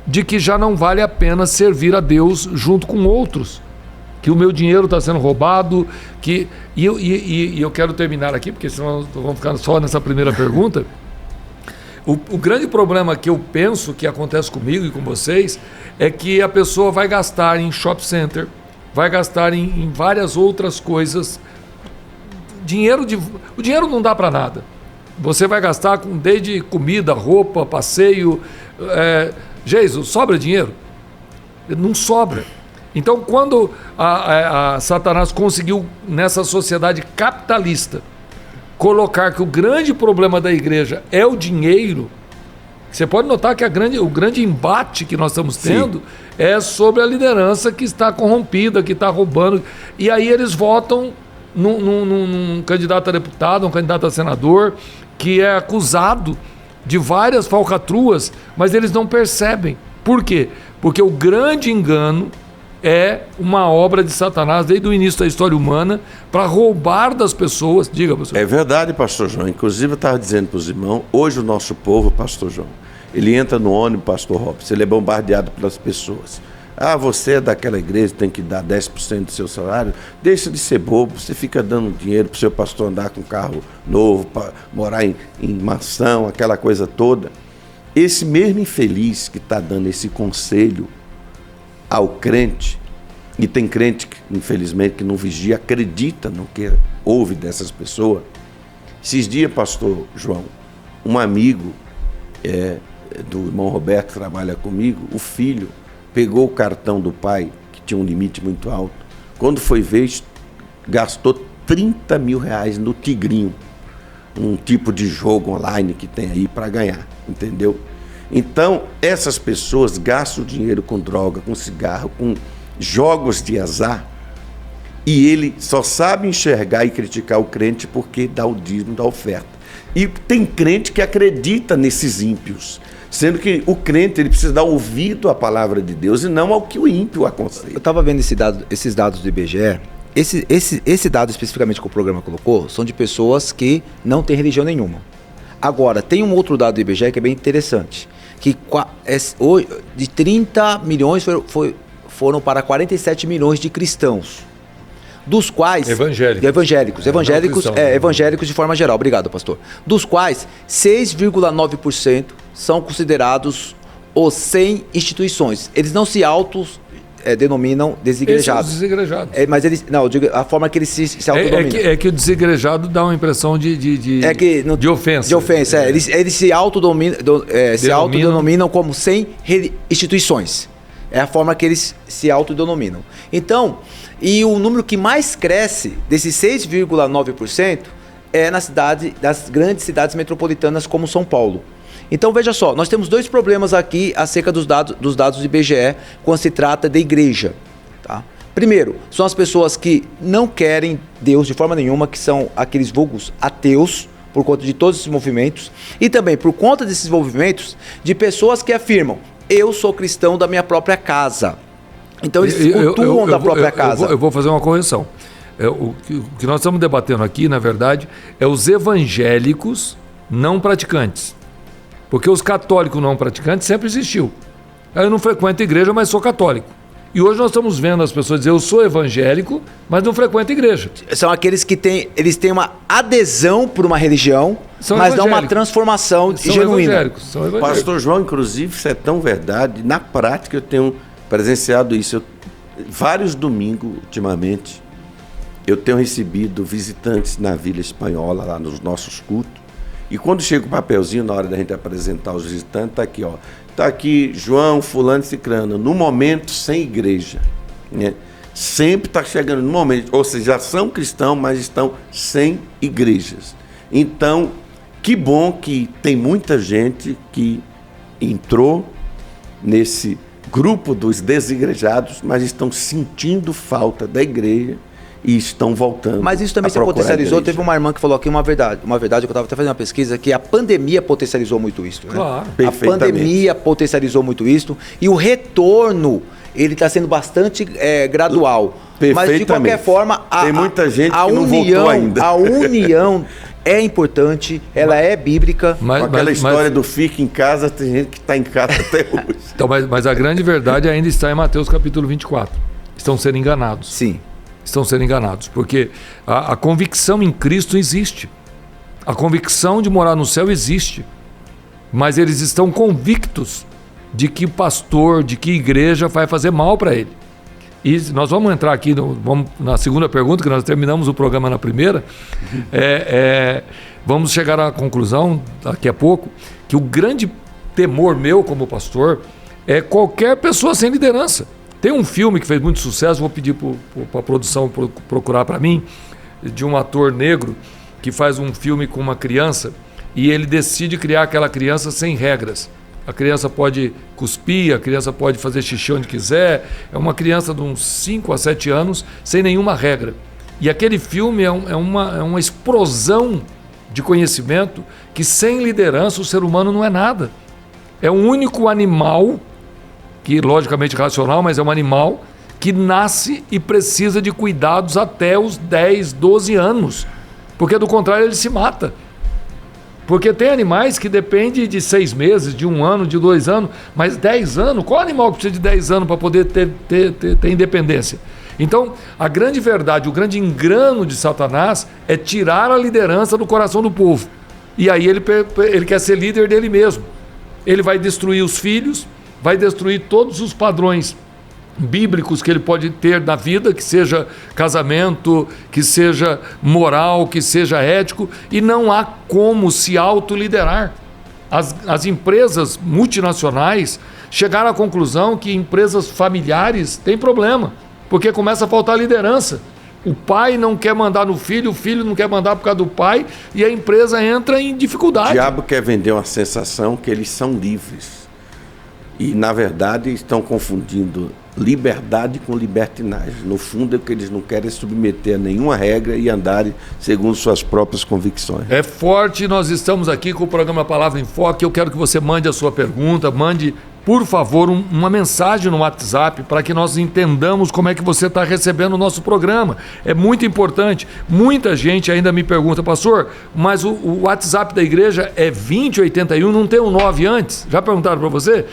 de que já não vale a pena servir a Deus junto com outros, que o meu dinheiro está sendo roubado, e eu quero terminar aqui, porque senão vamos ficar só nessa primeira pergunta. O grande problema que eu penso que acontece comigo e com vocês é que a pessoa vai gastar em shopping center, vai gastar em várias outras coisas. O dinheiro não dá para nada. Você vai gastar desde comida, roupa, passeio. Jesus, sobra dinheiro? Não sobra. Então, quando a Satanás conseguiu, nessa sociedade capitalista, colocar que o grande problema da igreja é o dinheiro, você pode notar que o grande embate que nós estamos tendo é sobre a liderança que está corrompida, que está roubando. E aí eles votam num candidato a deputado, um candidato a senador, que é acusado de várias falcatruas, mas eles não percebem. Por quê? Porque o grande engano é uma obra de Satanás desde o início da história humana para roubar das pessoas. Diga, pastor. É verdade, pastor João. Inclusive eu estava dizendo para os irmãos, hoje o nosso povo, pastor João, ele entra no ônibus, pastor Robson, ele é bombardeado pelas pessoas. Ah, você é daquela igreja, tem que dar 10% do seu salário. Deixa de ser bobo, você fica dando dinheiro para o seu pastor andar com carro novo, para morar em mansão, aquela coisa toda. esse mesmo infeliz que está dando esse conselho ao crente, e tem crente, infelizmente, que não vigia, acredita no que ouve dessas pessoas. Esses dias, pastor João, um amigo do irmão Roberto, que trabalha comigo, o filho pegou o cartão do pai, que tinha um limite muito alto, quando foi ver, gastou 30 mil reais no Tigrinho, um tipo de jogo online que tem aí para ganhar, entendeu? Então, essas pessoas gastam dinheiro com droga, com cigarro, com jogos de azar, e ele só sabe enxergar e criticar o crente porque dá o dízimo, dá a oferta. E tem crente que acredita nesses ímpios, sendo que o crente ele precisa dar ouvido à palavra de Deus e não ao que o ímpio aconselha. Eu estava vendo esses dados do IBGE. Esse dado especificamente que o programa colocou são de pessoas que não têm religião nenhuma. Agora, tem um outro dado do IBGE que é bem interessante, que de 30 milhões foram para 47 milhões de cristãos, dos quais... Evangélicos de forma geral, obrigado, pastor. Dos quais 6,9% são considerados os 100 instituições. Eles não se denominam desigrejados. Esses são desigrejados. Mas eles, não, eu digo a forma que eles se autodominam. É que o desigrejado dá uma impressão de ofensa. De ofensa, eles se autodenominam como 100 instituições. É a forma que eles se autodenominam. Então, e o número que mais cresce, desses 6,9%, é nas grandes cidades metropolitanas como São Paulo. Então veja só, nós temos dois problemas aqui acerca dos dados do IBGE quando se trata de igreja. Tá? Primeiro, são as pessoas que não querem Deus de forma nenhuma, que são aqueles vulgos ateus, por conta de todos esses movimentos, e também por conta desses movimentos de pessoas que afirmam: eu sou cristão da minha própria casa. Então eles cultuam da própria casa. Eu vou fazer uma correção. O que nós estamos debatendo aqui, na verdade, é os evangélicos não praticantes. Porque os católicos não praticantes sempre existiu. Eu não frequento a igreja, mas sou católico. E hoje nós estamos vendo as pessoas dizer: eu sou evangélico, mas não frequento a igreja. São aqueles que têm uma adesão por uma religião, mas não uma transformação genuína. São evangélicos. Pastor João, inclusive, isso é tão verdade. Na prática, eu tenho presenciado isso. Vários domingos, ultimamente, eu tenho recebido visitantes na Vila Espanhola, lá nos nossos cultos. E quando chega o papelzinho, na hora da gente apresentar os visitantes, está aqui, ó. Está aqui João, fulano e cicrano, no momento sem igreja. Né? Sempre está chegando no momento, ou seja, já são cristãos, mas estão sem igrejas. Então, que bom que tem muita gente que entrou nesse grupo dos desigrejados, mas estão sentindo falta da igreja e estão voltando. Mas isso também se potencializou. Teve uma irmã que falou aqui uma verdade, que eu estava até fazendo uma pesquisa, que a pandemia potencializou muito isso. Né? Claro. A pandemia potencializou muito isso, e o retorno ele está sendo bastante gradual. Mas de qualquer forma, tem muita gente que não voltou ainda. A união é importante, ela é bíblica. Com aquela história do fica em casa, tem gente que está em casa até hoje. Então, mas a grande verdade ainda está em Mateus capítulo 24. Estão sendo enganados. Sim. Estão sendo enganados, porque a convicção em Cristo existe. A convicção de morar no céu existe. Mas eles estão convictos de que pastor, de que igreja vai fazer mal para ele. E nós vamos entrar aqui na segunda pergunta, que nós terminamos o programa na primeira. Vamos chegar à conclusão, daqui a pouco, que o grande temor meu como pastor é qualquer pessoa sem liderança. Tem um filme que fez muito sucesso, vou pedir para a produção procurar para mim, de um ator negro que faz um filme com uma criança e ele decide criar aquela criança sem regras. A criança pode cuspir, a criança pode fazer xixi onde quiser. É uma criança de uns 5 a 7 anos, sem nenhuma regra. E aquele filme é uma explosão de conhecimento que sem liderança o ser humano não é nada. É o único animal, que logicamente racional, mas é um animal que nasce e precisa de cuidados até os 10, 12 anos. Porque do contrário ele se mata. Porque tem animais que dependem de 6 meses, de 1 ano, de 2 anos, mas 10 anos, qual animal que precisa de 10 anos para poder ter independência? Então, a grande verdade, o grande engano de Satanás é tirar a liderança do coração do povo. E aí ele quer ser líder dele mesmo. ele vai destruir os filhos, vai destruir todos os padrões bíblicos que ele pode ter na vida, que seja casamento, que seja moral, que seja ético, e não há como se autoliderar. As empresas multinacionais chegaram à conclusão que empresas familiares têm problema, porque começa a faltar liderança. O pai não quer mandar no filho, o filho não quer mandar por causa do pai, e a empresa entra em dificuldade. O diabo quer vender uma sensação que eles são livres. E, na verdade, estão confundindo liberdade com libertinagem. No fundo, é que eles não querem submeter a nenhuma regra e andarem segundo suas próprias convicções. É forte, nós estamos aqui com o programa Palavra em Foco. Eu quero que você mande a sua pergunta, mande, por favor, uma mensagem no WhatsApp para que nós entendamos como é que você está recebendo o nosso programa. É muito importante. Muita gente ainda me pergunta, pastor, mas o WhatsApp da igreja é 2081, não tem um 9 antes? Já perguntaram para você?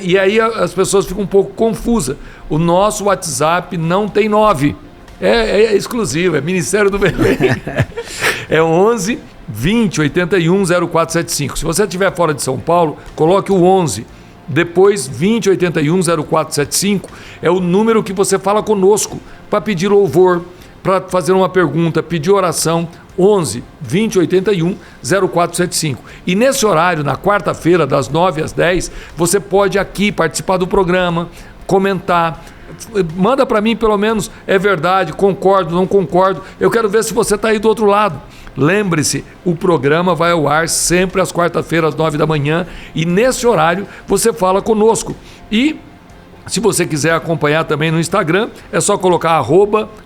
E aí as pessoas ficam um pouco confusas. O nosso WhatsApp não tem 9. É exclusivo, é Ministério do Belém. É 11 20 81 0475. Se você estiver fora de São Paulo, coloque o 11. Depois 20 81 0475 é o número que você fala conosco para pedir louvor, para fazer uma pergunta, pedir oração. 11 20 81 0475. E nesse horário, na quarta-feira, das 9 às 10, você pode aqui participar do programa, comentar. Manda para mim, pelo menos, é verdade, concordo, não concordo. Eu quero ver se você está aí do outro lado. Lembre-se, o programa vai ao ar sempre às quarta-feiras, às 9 da manhã, e nesse horário você fala conosco. E se você quiser acompanhar também no Instagram, é só colocar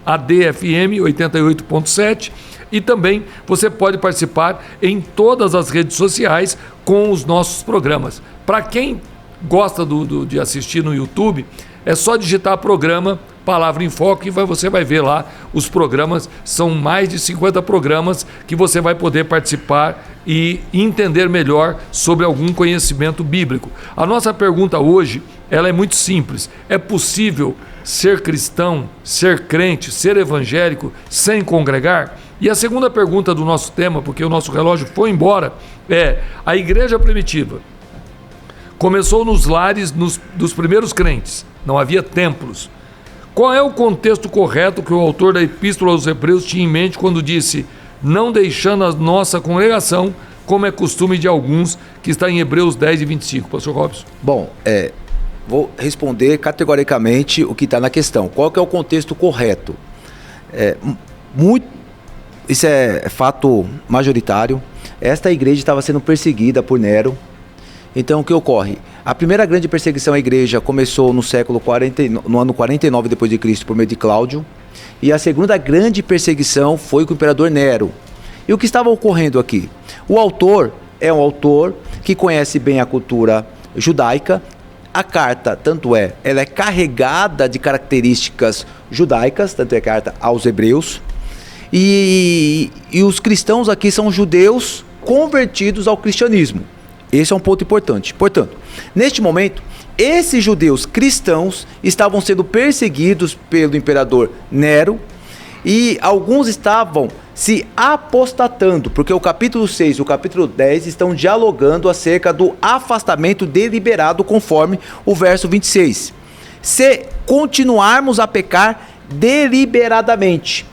@ADFM88.7, e também você pode participar em todas as redes sociais com os nossos programas. Para quem gosta de assistir no YouTube, é só digitar programa Palavra em Foco e você vai ver lá os programas. São mais de 50 programas que você vai poder participar e entender melhor sobre algum conhecimento bíblico. A nossa pergunta hoje, ela é muito simples. É possível ser cristão, ser crente, ser evangélico sem congregar? E a segunda pergunta do nosso tema, porque o nosso relógio foi embora, é: a igreja primitiva começou nos lares dos primeiros crentes, não havia templos. Qual é o contexto correto que o autor da Epístola aos Hebreus tinha em mente quando disse: não deixando a nossa congregação, como é costume de alguns, que está em Hebreus 10 e 25. Pastor Robson. Bom, vou responder categoricamente o que está na questão. Qual que é o contexto correto? Isso é fato majoritário. Esta igreja estava sendo perseguida por Nero. Então, o que ocorre? A primeira grande perseguição à igreja começou no ano 49 depois de Cristo, por meio de Cláudio. E a segunda grande perseguição foi com o imperador Nero. E o que estava ocorrendo aqui? O autor é um autor que conhece bem a cultura judaica. A carta, ela é carregada de características judaicas, tanto é a carta aos Hebreus. E os cristãos aqui são judeus convertidos ao cristianismo. Esse é um ponto importante. Portanto, neste momento, esses judeus cristãos estavam sendo perseguidos pelo imperador Nero, e alguns estavam se apostatando, porque o capítulo 6 e o capítulo 10 estão dialogando acerca do afastamento deliberado, conforme o verso 26. Se continuarmos a pecar deliberadamente.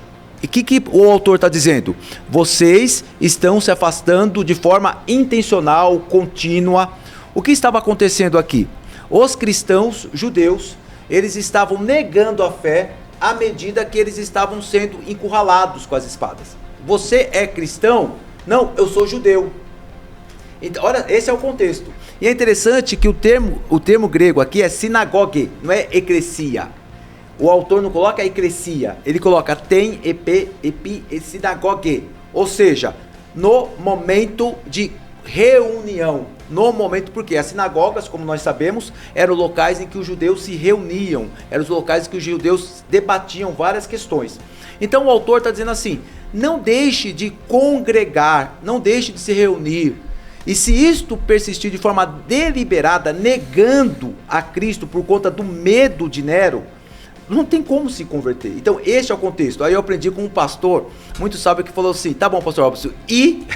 E o que o autor está dizendo? Vocês estão se afastando de forma intencional, contínua. O que estava acontecendo aqui? Os cristãos judeus, eles estavam negando a fé à medida que eles estavam sendo encurralados com as espadas. Você é cristão? Não, eu sou judeu. Então, olha, esse é o contexto. E é interessante que o termo grego aqui é sinagogue, não é eclesia. O autor não coloca eclesia, ele coloca tem, epi, sinagogue. Ou seja, no momento de reunião. No momento, porque as sinagogas, como nós sabemos, eram locais em que os judeus se reuniam, eram os locais em que os judeus debatiam várias questões. Então o autor está dizendo assim: não deixe de congregar, não deixe de se reunir. E se isto persistir de forma deliberada, negando a Cristo por conta do medo de Nero, não tem como se converter. Então este é o contexto. Aí eu aprendi com um pastor muito sábio que falou assim: tá bom, pastor Robson, e...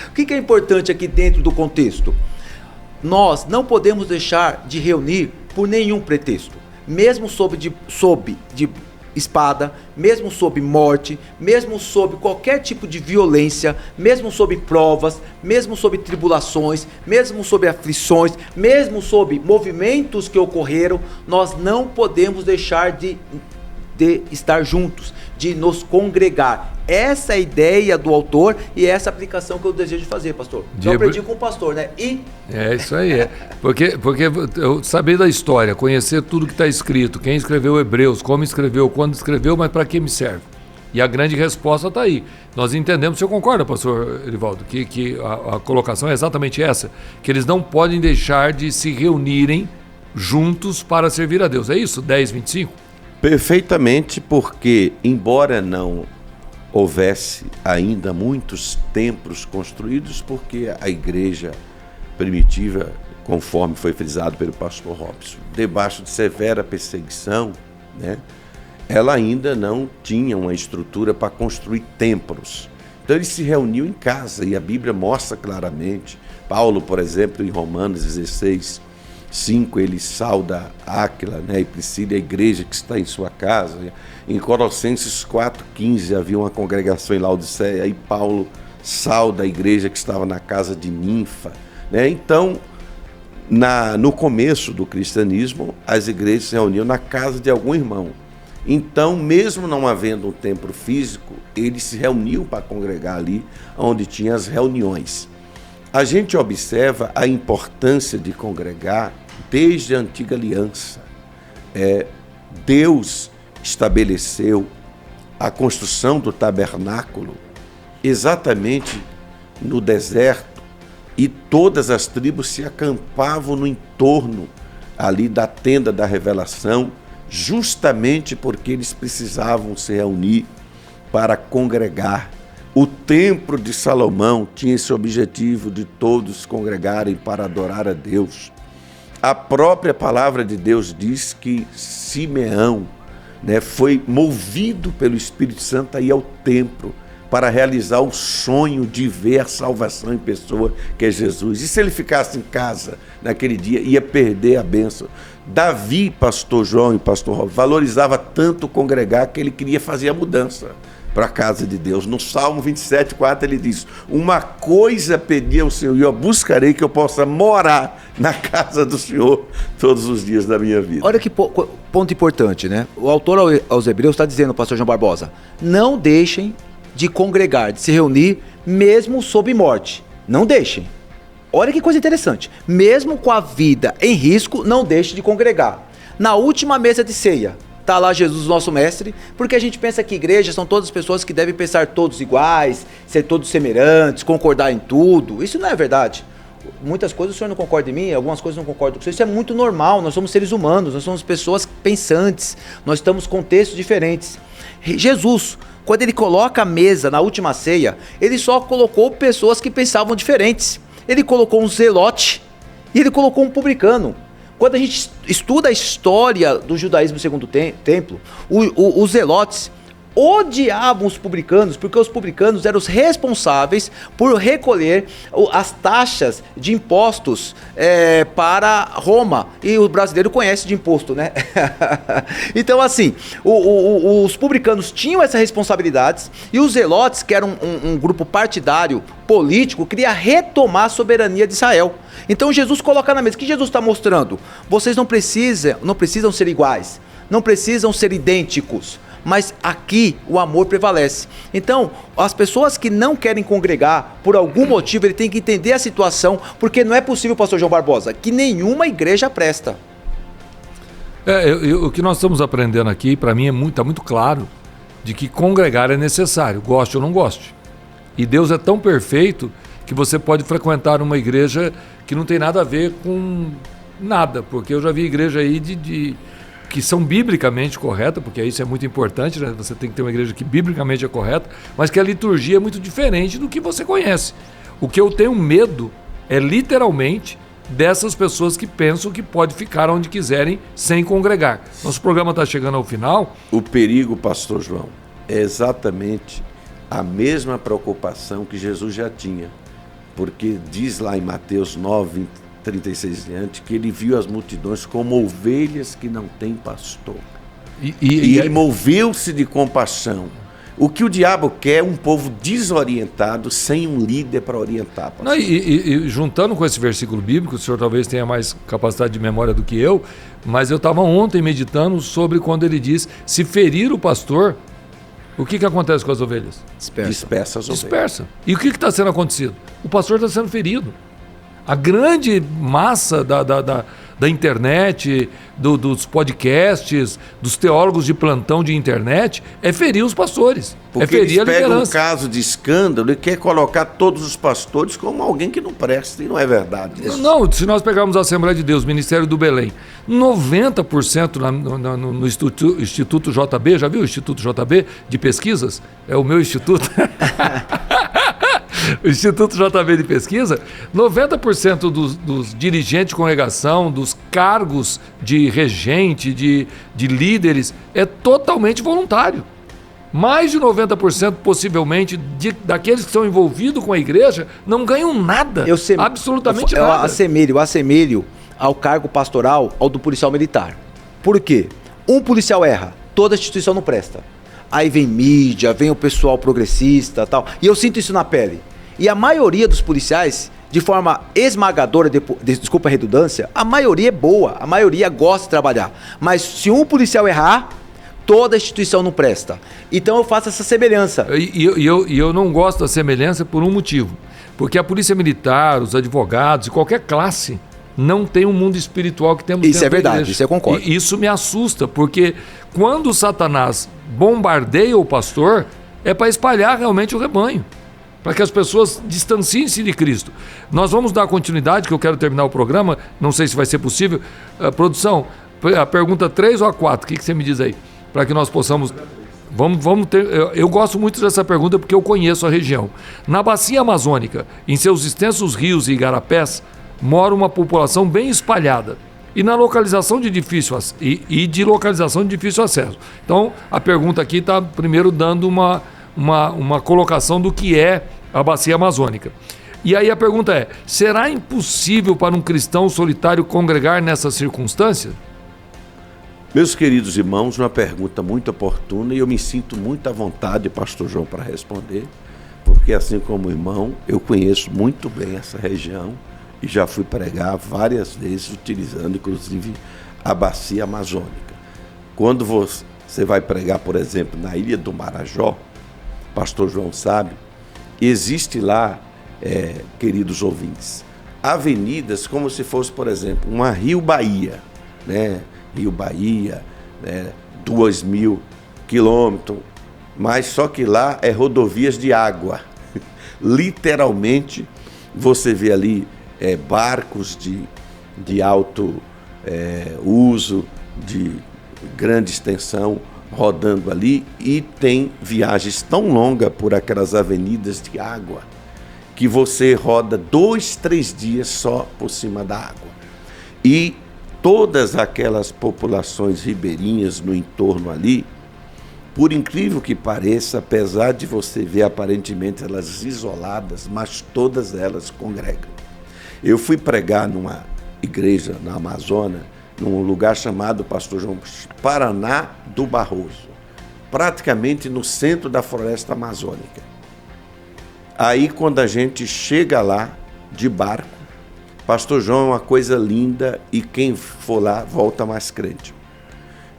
o que é importante aqui dentro do contexto? nós não podemos deixar de reunir por nenhum pretexto, mesmo sob espada, mesmo sob morte, mesmo sob qualquer tipo de violência, mesmo sob provas, mesmo sob tribulações, mesmo sob aflições, mesmo sob movimentos que ocorreram, nós não podemos deixar de estar juntos, de nos congregar. Essa é a ideia do autor e essa é a aplicação que eu desejo fazer, pastor. Eu aprendi com o pastor, né? É isso aí, Porque eu saber da história, conhecer tudo que está escrito, quem escreveu Hebreus, como escreveu, quando escreveu, mas para que me serve? E a grande resposta está aí. Nós entendemos, você concorda, pastor Erivaldo, que a colocação é exatamente essa, que eles não podem deixar de se reunirem juntos para servir a Deus. É isso? 10, 25? Perfeitamente, porque embora não houvesse ainda muitos templos construídos, porque a igreja primitiva, conforme foi frisado pelo pastor Robson, debaixo de severa perseguição, né, ela ainda não tinha uma estrutura para construir templos. Então eles se reuniam em casa, e a Bíblia mostra claramente. Paulo, por exemplo, em Romanos 16:5, ele sauda Áquila, né, e Priscila, a igreja que está em sua casa. Em Colossenses 4:15 havia uma congregação em Laodiceia, e Paulo sauda a igreja que estava na casa de Ninfa, né? Então, no começo do cristianismo, as igrejas se reuniam na casa de algum irmão. Então, mesmo não havendo um templo físico, eles se reuniam para congregar ali onde tinha as reuniões. A gente observa a importância de congregar desde a antiga aliança. Deus estabeleceu a construção do tabernáculo exatamente no deserto, e todas as tribos se acampavam no entorno ali da tenda da revelação, justamente porque eles precisavam se reunir para congregar. O templo de Salomão tinha esse objetivo de todos congregarem para adorar a Deus. A própria palavra de Deus diz que Simeão, né, foi movido pelo Espírito Santo a ir ao templo para realizar o sonho de ver a salvação em pessoa, que é Jesus. E se ele ficasse em casa naquele dia, ia perder a bênção. Davi, pastor João e pastor Rob, valorizava tanto congregar que ele queria fazer a mudança para a casa de Deus. No Salmo 27:4 ele diz: uma coisa pedi ao Senhor, e eu buscarei que eu possa morar na casa do Senhor todos os dias da minha vida. Olha que ponto importante, né? O autor aos Hebreus está dizendo, pastor João Barbosa, não deixem de congregar, de se reunir, mesmo sob morte. Não deixem. Olha que coisa interessante. Mesmo com a vida em risco, não deixe de congregar. Na última mesa de ceia, está lá Jesus, nosso mestre, porque a gente pensa que igrejas são todas pessoas que devem pensar todos iguais, ser todos semelhantes, concordar em tudo. Isso não é verdade. Muitas coisas o senhor não concorda em mim, algumas coisas não concordo com o senhor. Isso é muito normal, nós somos seres humanos, nós somos pessoas pensantes, nós estamos em contextos diferentes. Jesus, quando ele coloca a mesa na última ceia, ele só colocou pessoas que pensavam diferentes. Ele colocou um zelote e ele colocou um publicano. Quando a gente estuda a história do judaísmo segundo templo, os zelotes odiavam os publicanos, porque os publicanos eram os responsáveis por recolher as taxas de impostos para Roma. E o brasileiro conhece de imposto, né? Então, assim, os publicanos tinham essas responsabilidades, e os zelotes, que eram um grupo partidário político, queria retomar a soberania de Israel. Então Jesus coloca na mesa. O que Jesus está mostrando? Vocês não precisam ser iguais, não precisam ser idênticos, mas aqui o amor prevalece. Então, as pessoas que não querem congregar, por algum motivo, ele tem que entender a situação, porque não é possível, pastor João Barbosa, que nenhuma igreja presta. O que nós estamos aprendendo aqui, para mim, está muito claro de que congregar é necessário, goste ou não goste. E Deus é tão perfeito que você pode frequentar uma igreja que não tem nada a ver com nada, porque eu já vi igreja aí que são biblicamente corretas, porque isso é muito importante, né? Você tem que ter uma igreja que biblicamente é correta, mas que a liturgia é muito diferente do que você conhece. O que eu tenho medo é literalmente dessas pessoas que pensam que pode ficar onde quiserem sem congregar. Nosso programa está chegando ao final. O perigo, pastor João, é exatamente a mesma preocupação que Jesus já tinha, porque diz lá em Mateus 9, 36 diante, que ele viu as multidões como ovelhas que não têm pastor. E ele moveu-se de compaixão. O que o diabo quer é um povo desorientado, sem um líder para orientar. Não, e juntando com esse versículo bíblico, o senhor talvez tenha mais capacidade de memória do que eu, mas eu estava ontem meditando sobre quando ele diz, se ferir o pastor, o que acontece com as ovelhas? Dispersa as ovelhas. Dispersa. E o que está sendo acontecido? O pastor está sendo ferido. A grande massa da internet, dos podcasts, dos teólogos de plantão de internet, é ferir os pastores. Porque é ferir eles pegam um liderança. caso de escândalo e quer colocar todos os pastores como alguém que não presta, e não é verdade. Não, se nós pegarmos a Assembleia de Deus, Ministério do Belém, 90% no Instituto JB, já viu o Instituto JB de pesquisas? É o meu instituto. O Instituto JB de Pesquisa, 90% dos dirigentes de congregação, dos cargos de regente, de líderes, é totalmente voluntário. Mais de 90% possivelmente daqueles que estão envolvidos com a igreja não ganham nada, absolutamente nada. Eu assemelho ao cargo pastoral ao do policial militar. Por quê? Um policial erra, toda a instituição não presta. Aí vem mídia, vem o pessoal progressista e tal, e eu sinto isso na pele. E a maioria dos policiais, de forma esmagadora, desculpa a redundância, a maioria é boa, a maioria gosta de trabalhar. Mas se um policial errar, toda a instituição não presta. Então eu faço essa semelhança. E eu não gosto da semelhança por um motivo. Porque a polícia militar, os advogados, qualquer classe, não tem um mundo espiritual que temos dentro da igreja. Isso é verdade, isso eu concordo. E isso me assusta, porque quando Satanás bombardeia o pastor, é para espalhar realmente o rebanho, para que as pessoas distanciem-se de Cristo. Nós vamos dar continuidade, que eu quero terminar o programa, não sei se vai ser possível. Produção, a pergunta 3 ou a 4, o que você me diz aí? Para que nós possamos... Vamos ter... Eu gosto muito dessa pergunta porque eu conheço a região. Na bacia amazônica, em seus extensos rios e igarapés, mora uma população bem espalhada. E na localização de difícil localização de difícil acesso. Então, a pergunta aqui está primeiro dando uma colocação do que é a bacia amazônica. E aí a pergunta é, será impossível para um cristão solitário congregar nessas circunstâncias? Meus queridos irmãos, uma pergunta muito oportuna e eu me sinto muito à vontade, pastor João, para responder, porque assim como o irmão, eu conheço muito bem essa região e já fui pregar várias vezes utilizando inclusive a bacia amazônica. Quando você vai pregar, por exemplo, na Ilha do Marajó, pastor João sabe, existe lá, queridos ouvintes, avenidas como se fosse, por exemplo, uma Rio Bahia, né? Rio Bahia, 2.000 quilômetros, mas só que lá é rodovias de água. Literalmente, você vê ali barcos de alto uso, de grande extensão, rodando ali, e tem viagens tão longas por aquelas avenidas de água que você roda 2-3 dias só por cima da água. E todas aquelas populações ribeirinhas no entorno ali, por incrível que pareça, apesar de você ver aparentemente elas isoladas, mas todas elas congregam. Eu fui pregar numa igreja na Amazônia, num lugar chamado, pastor João, Paraná do Barroso, praticamente no centro da floresta amazônica. Aí quando a gente chega lá de barco, pastor João, é uma coisa linda e quem for lá volta mais crente.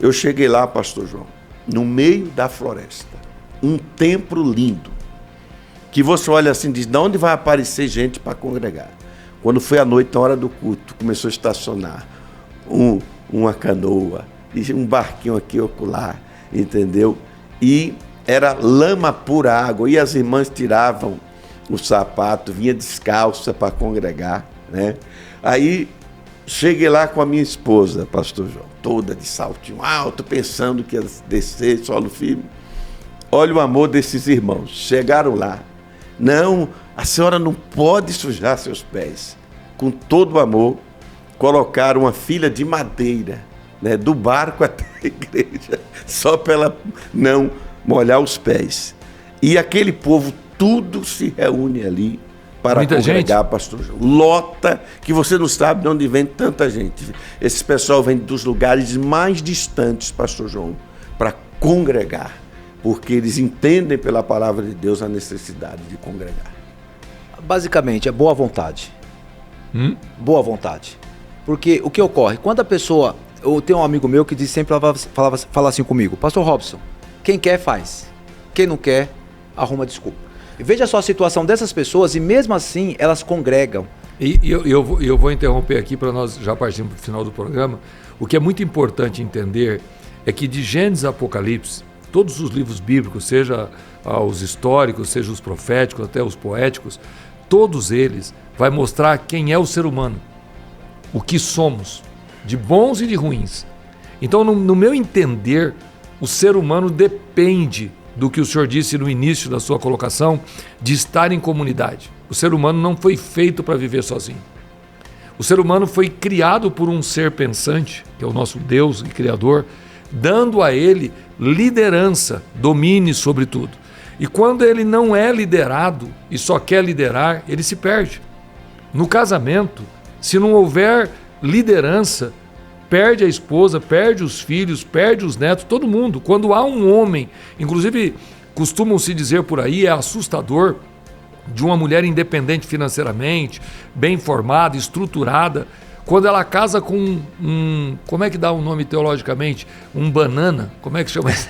Eu cheguei lá, pastor João, no meio da floresta, um templo lindo, que você olha assim e diz, de onde vai aparecer gente para congregar? Quando foi à noite, na hora do culto, começou a estacionar uma canoa, e um barquinho aqui ocular, entendeu? E era lama pura água, e as irmãs tiravam o sapato, vinha descalça para congregar, né? Aí cheguei lá com a minha esposa, pastor João, toda de saltinho alto, pensando que ia descer solo firme. Olha o amor desses irmãos, chegaram lá. Não, a senhora não pode sujar seus pés. Com todo o amor, colocaram uma filha de madeira, né, do barco até a igreja, só para ela não molhar os pés. E aquele povo tudo se reúne ali para Muita congregar, gente? pastor João. Lota, que você não sabe de onde vem tanta gente. Esse pessoal vem dos lugares mais distantes, pastor João, para congregar, porque eles entendem pela palavra de Deus a necessidade de congregar. Basicamente, é boa vontade. Boa vontade. Porque o que ocorre? Quando a pessoa... Eu tenho um amigo meu que sempre fala assim comigo: Pastor Robson, quem quer faz, quem não quer arruma desculpa. E veja só a situação dessas pessoas, e mesmo assim elas congregam. E eu vou interromper aqui para nós já partirmos para o final do programa. O que é muito importante entender é que de Gênesis a Apocalipse, todos os livros bíblicos, seja os históricos, seja os proféticos, até os poéticos, todos eles vai mostrar quem é o ser humano, o que somos, de bons e de ruins. Então, no meu entender, o ser humano depende do que o senhor disse no início da sua colocação, de estar em comunidade. O ser humano não foi feito para viver sozinho. O ser humano foi criado por um ser pensante, que é o nosso Deus e Criador, dando a ele liderança, domínio sobre tudo. E quando ele não é liderado e só quer liderar, ele se perde. No casamento, se não houver liderança, perde a esposa, perde os filhos, perde os netos, todo mundo. Quando há um homem, inclusive costumam se dizer por aí, é assustador, de uma mulher independente financeiramente, bem formada, estruturada, quando ela casa com como é que dá o nome teologicamente? Um banana? Como é que chama isso?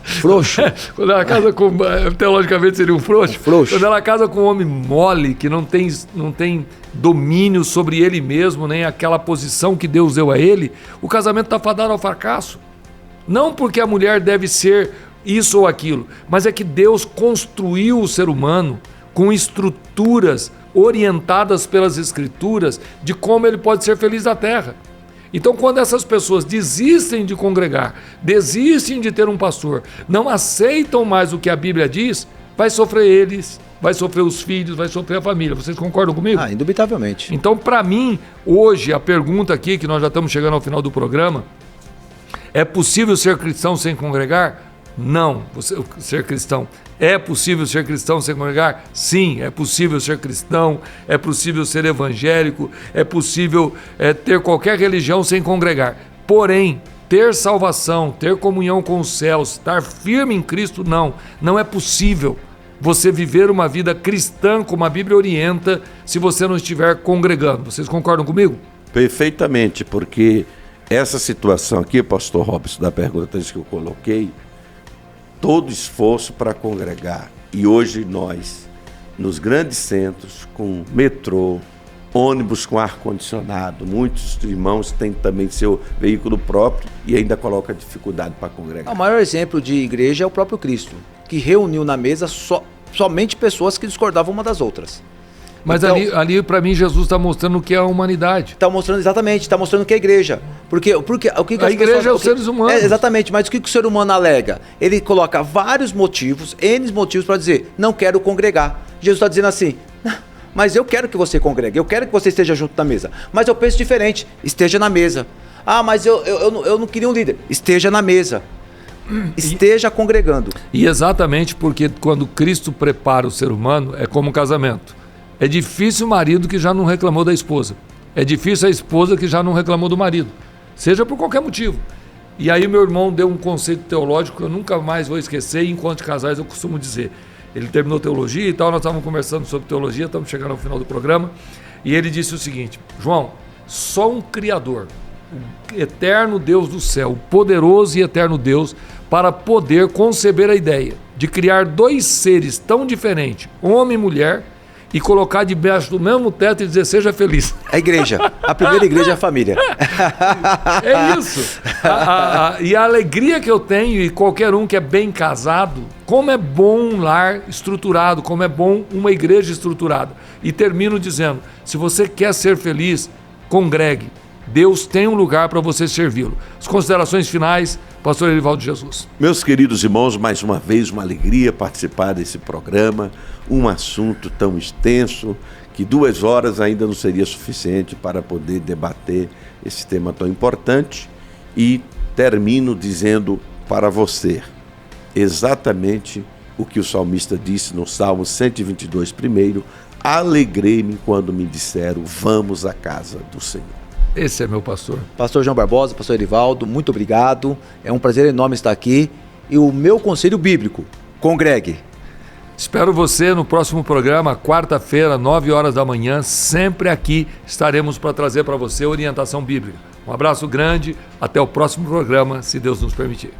Frouxo. Quando ela casa com, teologicamente seria um frouxo. Frouxo. Quando ela casa com um homem mole, que não tem domínio sobre ele mesmo, nem aquela posição que Deus deu a ele, o casamento está fadado ao fracasso. Não porque a mulher deve ser isso ou aquilo, mas é que Deus construiu o ser humano com estruturas orientadas pelas Escrituras de como ele pode ser feliz na terra. Então, quando essas pessoas desistem de congregar, desistem de ter um pastor, não aceitam mais o que a Bíblia diz, vai sofrer eles, vai sofrer os filhos, vai sofrer a família. Vocês concordam comigo? Indubitavelmente. Então, para mim, hoje, a pergunta aqui, que nós já estamos chegando ao final do programa, é possível ser cristão sem congregar? Não, ser cristão. É possível ser cristão sem congregar? Sim, é possível ser cristão, é possível ser evangélico, é possível ter qualquer religião sem congregar. Porém, ter salvação, ter comunhão com os céus, estar firme em Cristo, não é possível você viver uma vida cristã como a Bíblia orienta se você não estiver congregando. Vocês concordam comigo? Perfeitamente, porque essa situação aqui, pastor Robson, da pergunta que eu coloquei, todo esforço para congregar. E hoje nós, nos grandes centros, com metrô, ônibus com ar-condicionado, muitos irmãos têm também seu veículo próprio e ainda colocam dificuldade para congregar. O maior exemplo de igreja é o próprio Cristo, que reuniu na mesa somente pessoas que discordavam uma das outras. Mas então, ali para mim, Jesus está mostrando o que é a humanidade. Está mostrando, exatamente, está mostrando o que é a igreja. Porque o que a igreja é os seres humanos. Exatamente, mas o que o ser humano alega? Ele coloca vários motivos, N motivos para dizer, não quero congregar. Jesus está dizendo assim, mas eu quero que você congregue, eu quero que você esteja junto na mesa. Mas eu penso diferente, esteja na mesa. Ah, mas eu não queria um líder. Esteja na mesa. Esteja congregando. E exatamente porque quando Cristo prepara o ser humano, é como um casamento. É difícil o marido que já não reclamou da esposa. É difícil a esposa que já não reclamou do marido. Seja por qualquer motivo. E aí meu irmão deu um conceito teológico que eu nunca mais vou esquecer, e enquanto casais eu costumo dizer. Ele terminou teologia e tal, nós estávamos conversando sobre teologia, estamos chegando ao final do programa, e ele disse o seguinte: João, só um Criador, o eterno Deus do céu, o poderoso e eterno Deus, para poder conceber a ideia de criar dois seres tão diferentes, homem e mulher, e colocar debaixo do mesmo teto e dizer, seja feliz. A igreja. A primeira igreja é a família. É isso. E a alegria que eu tenho, e qualquer um que é bem casado, como é bom um lar estruturado, como é bom uma igreja estruturada. E termino dizendo, se você quer ser feliz, congregue. Deus tem um lugar para você servi-lo. As considerações finais, pastor Erivaldo Jesus. Meus queridos irmãos, mais uma vez uma alegria participar desse programa, um assunto tão extenso que 2 horas ainda não seria suficiente para poder debater esse tema tão importante, e termino dizendo para você exatamente o que o salmista disse no Salmo 122 primeiro: alegrei-me quando me disseram: vamos à casa do Senhor. Esse é meu pastor. Pastor João Barbosa, pastor Erivaldo, muito obrigado. É um prazer enorme estar aqui. E o meu conselho bíblico: congregue. Espero você no próximo programa, quarta-feira, 9 horas da manhã, sempre aqui estaremos para trazer para você orientação bíblica. Um abraço grande, até o próximo programa, se Deus nos permitir.